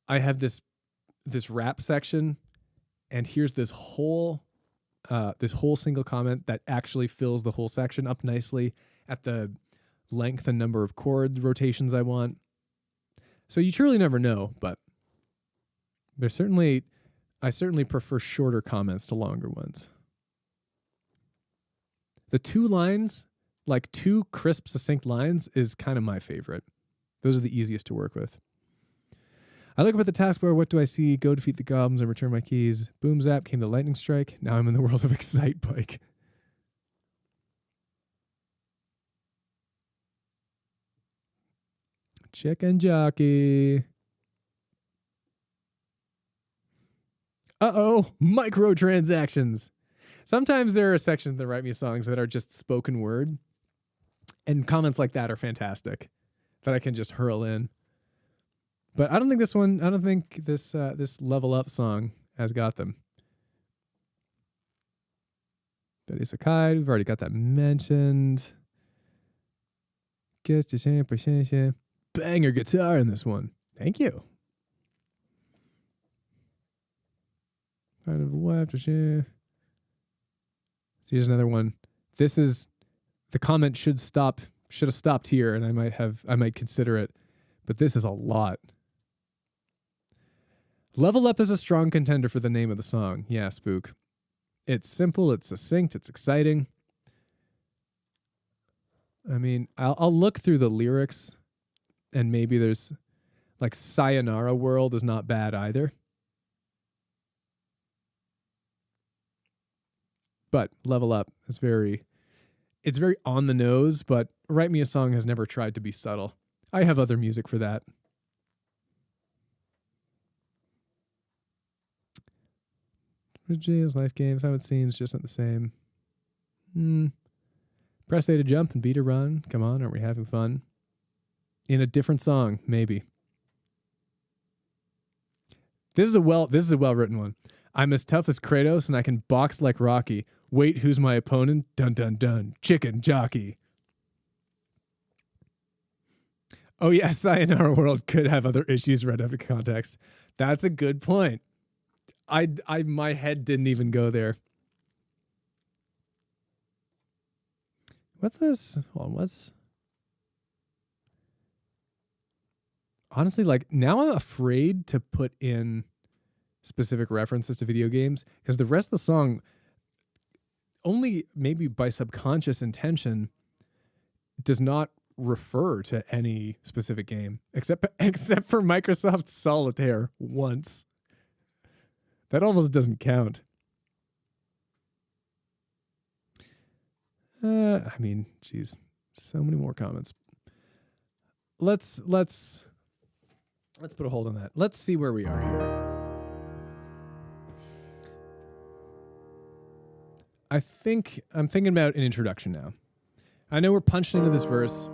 I have this rap section, and here's this whole single comment that actually fills the whole section up nicely at the length and number of chord rotations I want. So you truly never know, but I certainly prefer shorter comments to longer ones. The 2 lines, like 2 crisp, succinct lines, is kind of my favorite. Those are the easiest to work with. I look up at the taskbar. What do I see? Go defeat the goblins and return my keys. Boom zap came the lightning strike. Now I'm in the world of Excite Bike. Chicken jockey. Uh-oh, microtransactions. Sometimes there are sections that Write Me songs that are just spoken word, and comments like that are fantastic that I can just hurl in. But I don't think this Level Up song has got them. That is Sakai. We've already got that mentioned. Banger guitar in this one. Thank you. So here's another one. This is, the comment should have stopped here, and I might consider it, but this is a lot. Level Up is a strong contender for the name of the song. Yeah, Spook. It's simple, it's succinct, it's exciting. I mean, I'll look through the lyrics, and maybe there's like Sayonara World is not bad either. But Level Up is it's very on the nose, but Write Me a Song has never tried to be subtle. I have other music for that. James Life Games, how it seems, just not the same. Press A to jump and B to run. Come on, aren't we having fun? In a different song, maybe. This is a well-written one. I'm as tough as Kratos and I can box like Rocky. Wait, who's my opponent? Dun dun dun. Chicken jockey. Oh yeah, Sayonara World could have other issues read out of context. That's a good point. My head didn't even go there. What's this? Hold on, honestly, like, now I'm afraid to put in specific references to video games, because the rest of the song, only maybe by subconscious intention, does not refer to any specific game except for Microsoft Solitaire once. That almost doesn't count. I mean, geez, so many more comments. Let's put a hold on that. Let's see where we are here. I'm thinking about an introduction now. I know we're punching into this verse.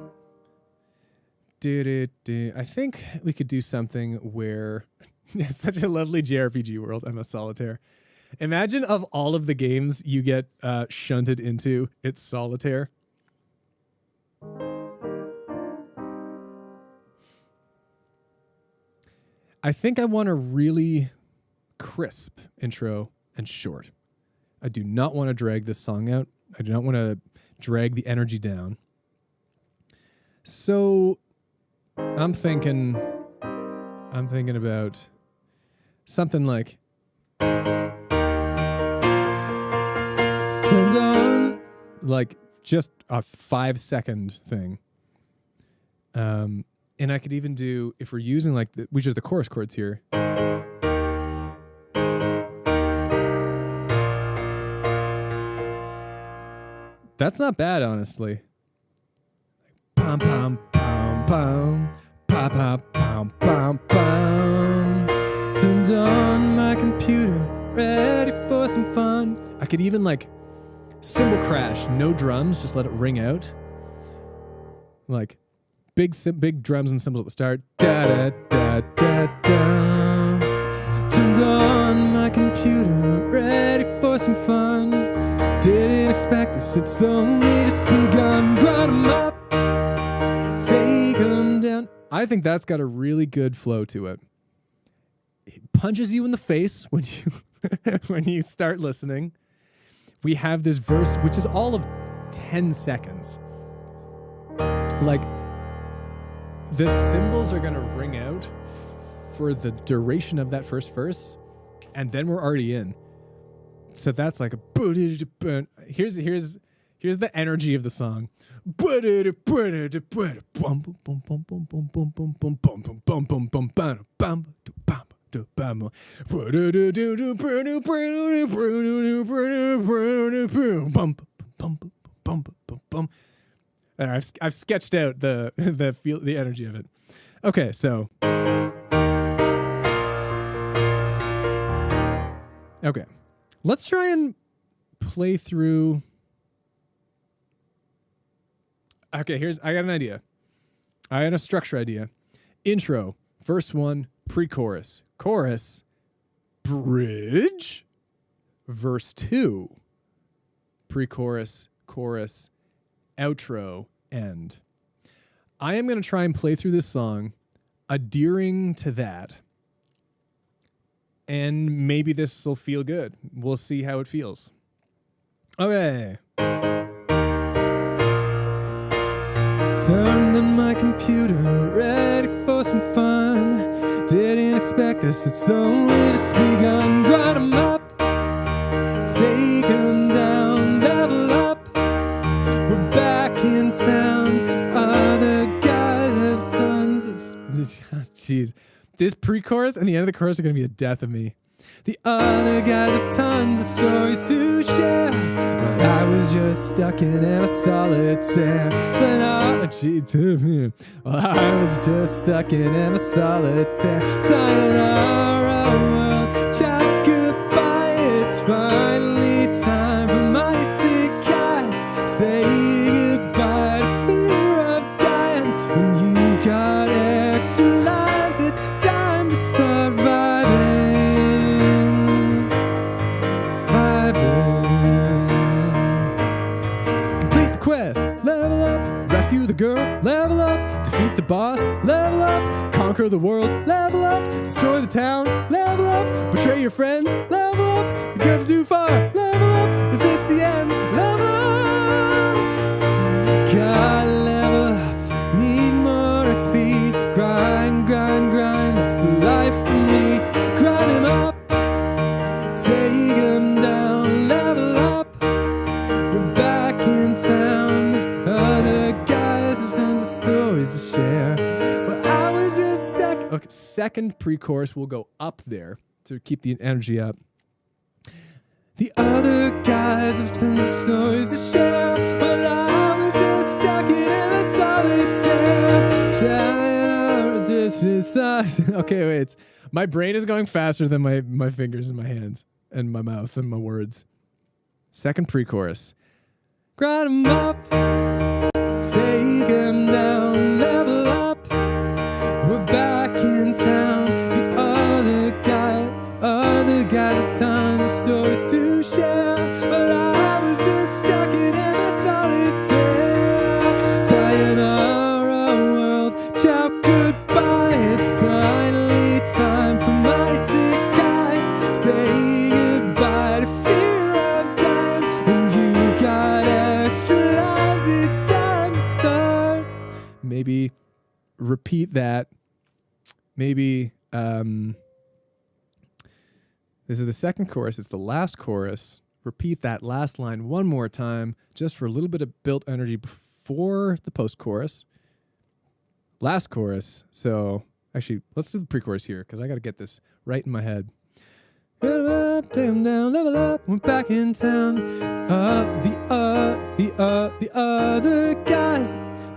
I think we could do something where it's such a lovely JRPG world. I'm a Solitaire. Imagine of all of the games you get shunted into, it's Solitaire. I think I want a really crisp intro and short. I do not want to drag this song out. I do not want to drag the energy down. So I'm thinking about something like dun-dun, like just a 5-second thing. And I could even do, if we're using like which are the chorus chords here. That's not bad, honestly. Pom pom pom pom, pop pop pom pom pom. Turned on my computer, ready for some fun. I could even like cymbal crash, no drums, just let it ring out. Like big drums and cymbals at the start. Da da da da da. Turned on my computer, ready for some fun. Didn't expect this, it's only just begun. Grind 'em up, take 'em down. I think that's got a really good flow to it. It punches you in the face when you when you start listening. We have this verse, which is all of 10 seconds. Like, the cymbals are gonna ring out for the duration of that first verse, and then we're already in. So that's like a here's the energy of the song. I've sketched out the energy of it. Okay, so okay. Let's try and play through. Okay, I got an idea. I got a structure idea. Intro, verse 1, pre-chorus. Chorus, bridge. Verse 2, pre-chorus, chorus, outro, end. I am going to try and play through this song adhering to that. And maybe this will feel good. We'll see how it feels. Okay. Turned on my computer, ready for some fun. Didn't expect this, it's only just begun. Grind 'em up, take 'em down, level up. We're back in town. Other guys have tons of... Jeez. This pre-chorus and the end of the chorus are going to be the death of me. The other guys have tons of stories to share, but I was just stuck in a solitaire. Well, I was just stuck in a solitaire. Sayonara world, chat goodbye. It's finally time for my isekai. Say goodbye to fear of dying. When you've got extra lives, it's time to start vibing. Complete the quest, level up, rescue the girl, level up, defeat the boss, level up, conquer the world, level up, destroy the town, level up, betray your friends, level up, go too far, level up, is this the end, level up, gotta level up, need more XP, grind, grind, grind, it's the life for me, grind 'em up. stories to share. Well, I was just stuck. Okay, second pre-chorus will go up there to keep the energy up. The other guys have tons of stories to share. Well, I was just stuck in a solitaire. Okay, wait. My brain is going faster than my fingers and my hands and my mouth and my words. Second pre-chorus. Grind 'em up, take 'em down, level up. We're back in town. The other guys have tons of stories to share. Well, I was just stuck in a solitaire. Sayonara world, ciao, goodbye. It's finally time for my sick guy. Say goodbye to fear of dying. When you've got extra lives, it's time to start. Maybe repeat that. Maybe this is the second chorus. It's the last chorus. Repeat that last line one more time, just for a little bit of built energy before the post-chorus. Last chorus. So actually, let's do the pre-chorus here because I got to get this right in my head. Level up, take 'em down, level up. We're back in town.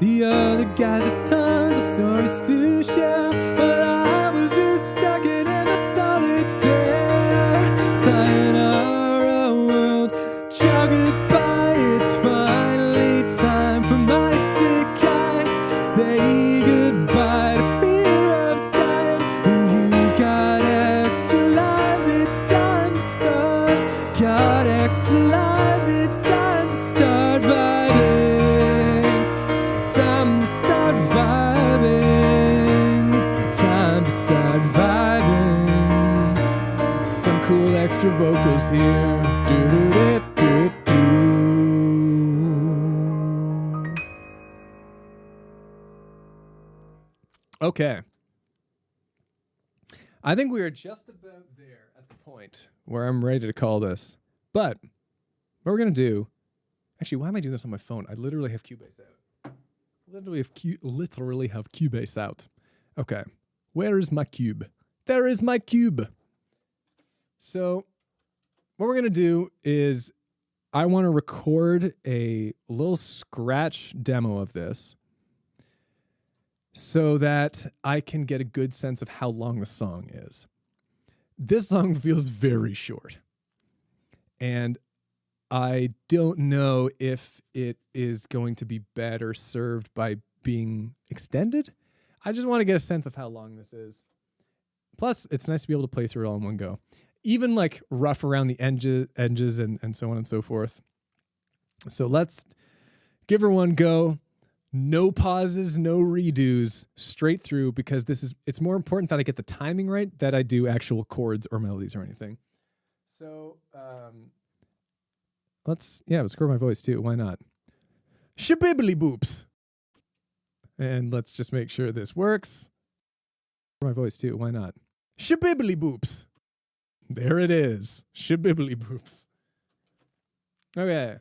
The other guys have tons of stories to share. Well, I was just stuck in a solitaire. Sayonara world, ciao, goodbye. It's finally time for my sick guy. Say goodbye to fear of dying. When you've got extra lives, it's time to start. Got extra lives, it's time to start vibing. Time to start vibing. Time to start vibing. Some cool extra vocals here. Do-do-do-do-do. Okay. I think we are just about there at the point where I'm ready to call this. But what we're going to do... Actually, why am I doing this on my phone? I literally have Cubase out. Literally have Cubase out. Okay. Where is my cube? There is my cube. So what we're going to do is I want to record a little scratch demo of this so that I can get a good sense of how long the song is. This song feels very short. And I don't know if it is going to be better served by being extended. I just want to get a sense of how long this is. Plus, it's nice to be able to play through it all in one go. Even like rough around the edges and so on and so forth. So let's give her one go. No pauses, no redos, straight through, because it's more important that I get the timing right than I do actual chords or melodies or anything. So, let's record my voice too. Why not? Shabibbly boops. And let's just make sure this works. My voice too. Why not? Shabibbly boops. There it is. Shabibbly boops. Okay.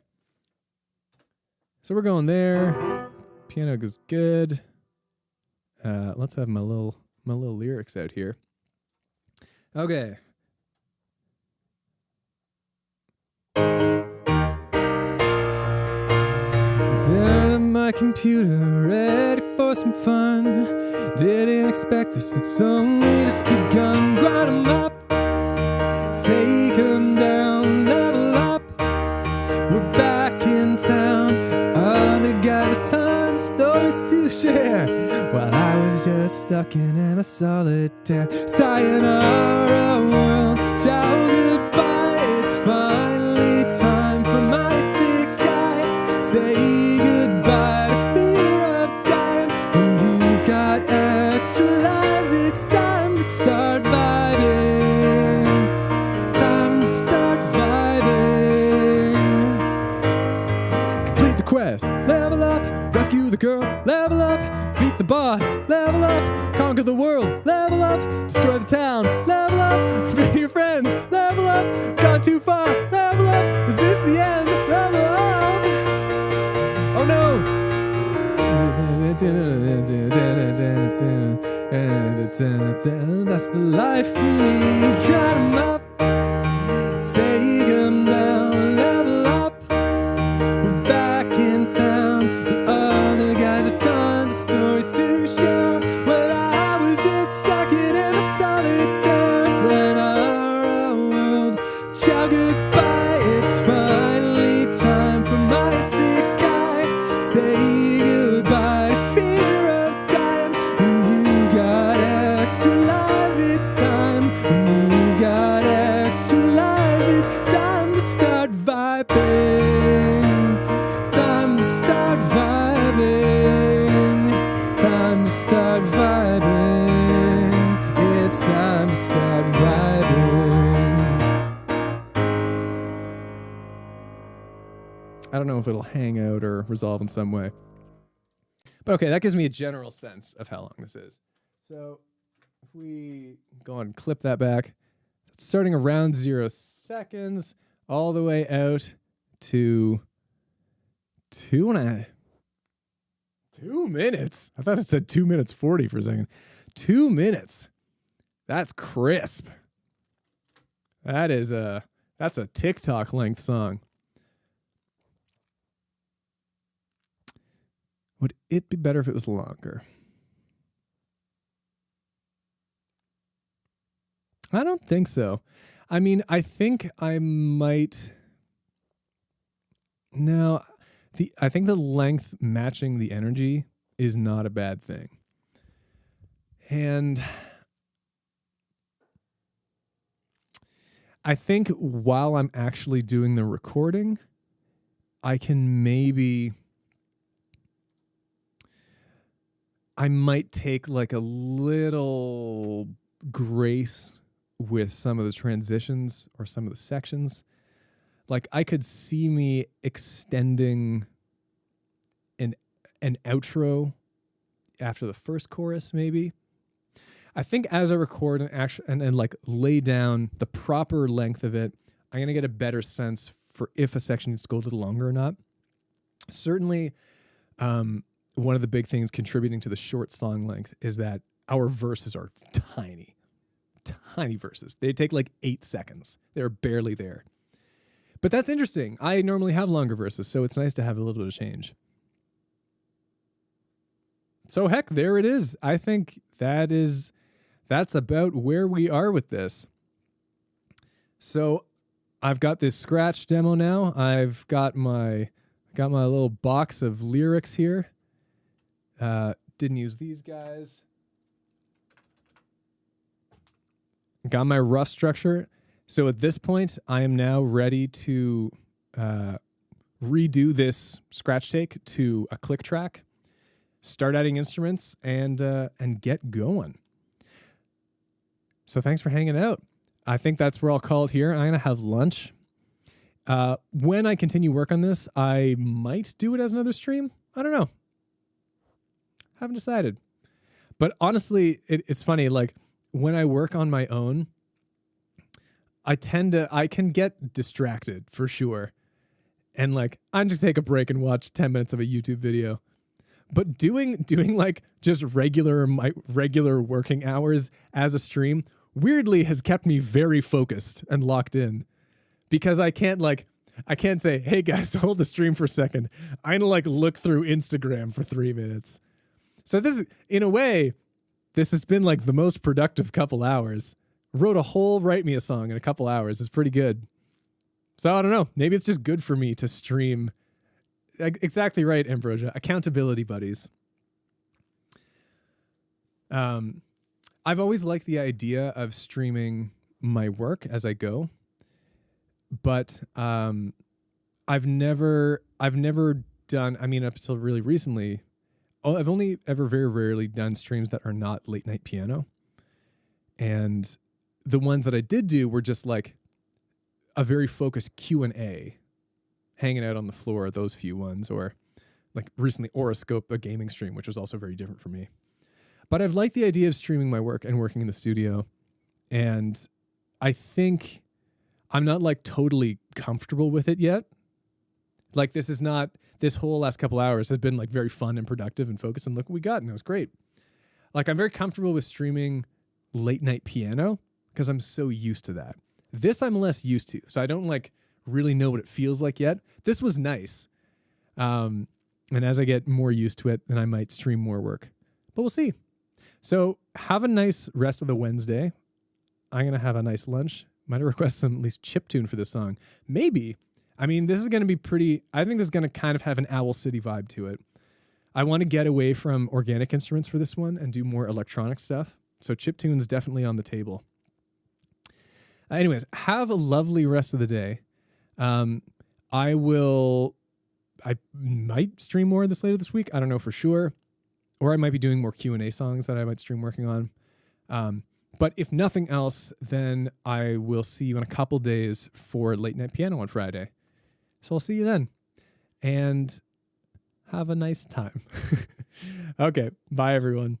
So we're going there. Piano goes good. Let's have my little lyrics out here. Okay. Down at my computer, ready for some fun. Didn't expect this, it's only just begun. Grind 'em up, take 'em down, level up. We're back in town. Other guys have tons of stories to share. While I was just stuck in a solitaire. Sayonara world, ciao, goodbye. It's finally time for my sick guy. Say goodbye to fear of dying. When you've got extra lives, it's time to start vibing. Time to start vibing. Complete the quest, level up, rescue the girl, level up, beat the boss, level up, conquer the world, level up, destroy the town, level up, free your friends, level up, gone too far, level up, is this the end, level up? Oh no! That's the life for me. Cut 'em up, take 'em down, level up. We're back in town. The other guys have tons of stories to show. Well, I was just stuck in a solitaires in our world. Ciao, goodbye. It's finally time for my sick guy. Say goodbye. Fear of dying. When you got extra lives, it's time. When you got extra lives, it's time to start vibing. Time to start vibing. Time to start vibing. It's time to start vibing. I don't know if it'll hang out or resolve in some way. But okay, that gives me a general sense of how long this is. So if we go on and clip that back, it's starting around 0 seconds all the way out to 2 minutes. I thought it said 2 minutes 40 for a second. 2 minutes. That's crisp. That's a TikTok length song. Would it be better if it was longer? I don't think so. I mean, I think I might. No, I think the length matching the energy is not a bad thing. And I think while I'm actually doing the recording, I might take like a little grace with some of the transitions or some of the sections. Like I could see me extending an outro after the first chorus, maybe. I think as I record and like lay down the proper length of it, I'm gonna get a better sense for if a section needs to go a little longer or not. Certainly, one of the big things contributing to the short song length is that our verses are tiny verses. They take like 8 seconds. They're barely there. But that's interesting. I normally have longer verses, so it's nice to have a little bit of change. So heck, there it is. I think that's about where we are with this. So I've got this scratch demo now. I've got my little box of lyrics here. Didn't use these guys. Got my rough structure. So at this point, I am now ready to redo this scratch take to a click track, start adding instruments, and get going. So thanks for hanging out. I think that's where I'll call it here. I'm going to have lunch. When I continue work on this, I might do it as another stream. I don't know. Haven't decided. But honestly, it's funny. Like when I work on my own, I can get distracted for sure. And like, I just take a break and watch 10 minutes of a YouTube video. But doing like just regular working hours as a stream weirdly has kept me very focused and locked in, because I can't say, hey guys, hold the stream for a second. I'm gonna like look through Instagram for 3 minutes. So this is, in a way, this has been like the most productive couple hours. Wrote a whole Write Me a Song in a couple hours. It's pretty good. So I don't know. Maybe it's just good for me to stream. Exactly right, Ambrosia. Accountability buddies. I've always liked the idea of streaming my work as I go, but I've never done. I mean, up until really recently, I've only ever very rarely done streams that are not late night piano, and the ones that I did do were just like a very focused Q&A, hanging out on the floor, those few ones, or like recently Horoscope, a gaming stream, which was also very different for me. But I've liked the idea of streaming my work and working in the studio. And I think I'm not like totally comfortable with it yet. Like this is not this whole last couple hours has been like very fun and productive and focused, and look what we got, and it was great. Like, I'm very comfortable with streaming late night piano because I'm so used to that. This I'm less used to, so I don't like really know what it feels like yet. This was nice. And as I get more used to it, then I might stream more work, but we'll see. So have a nice rest of the Wednesday. I'm going to have a nice lunch. Might request some at least chiptune for this song. Maybe. I mean, this is going to be pretty, I think this is going to kind of have an Owl City vibe to it. I want to get away from organic instruments for this one and do more electronic stuff. So chiptune's definitely on the table. Anyways, have a lovely rest of the day. I might stream more of this later this week. I don't know for sure. Or I might be doing more Q&A songs that I might stream working on. But if nothing else, then I will see you in a couple days for Late Night Piano on Friday. So I'll see you then. And have a nice time. Okay. Bye, everyone.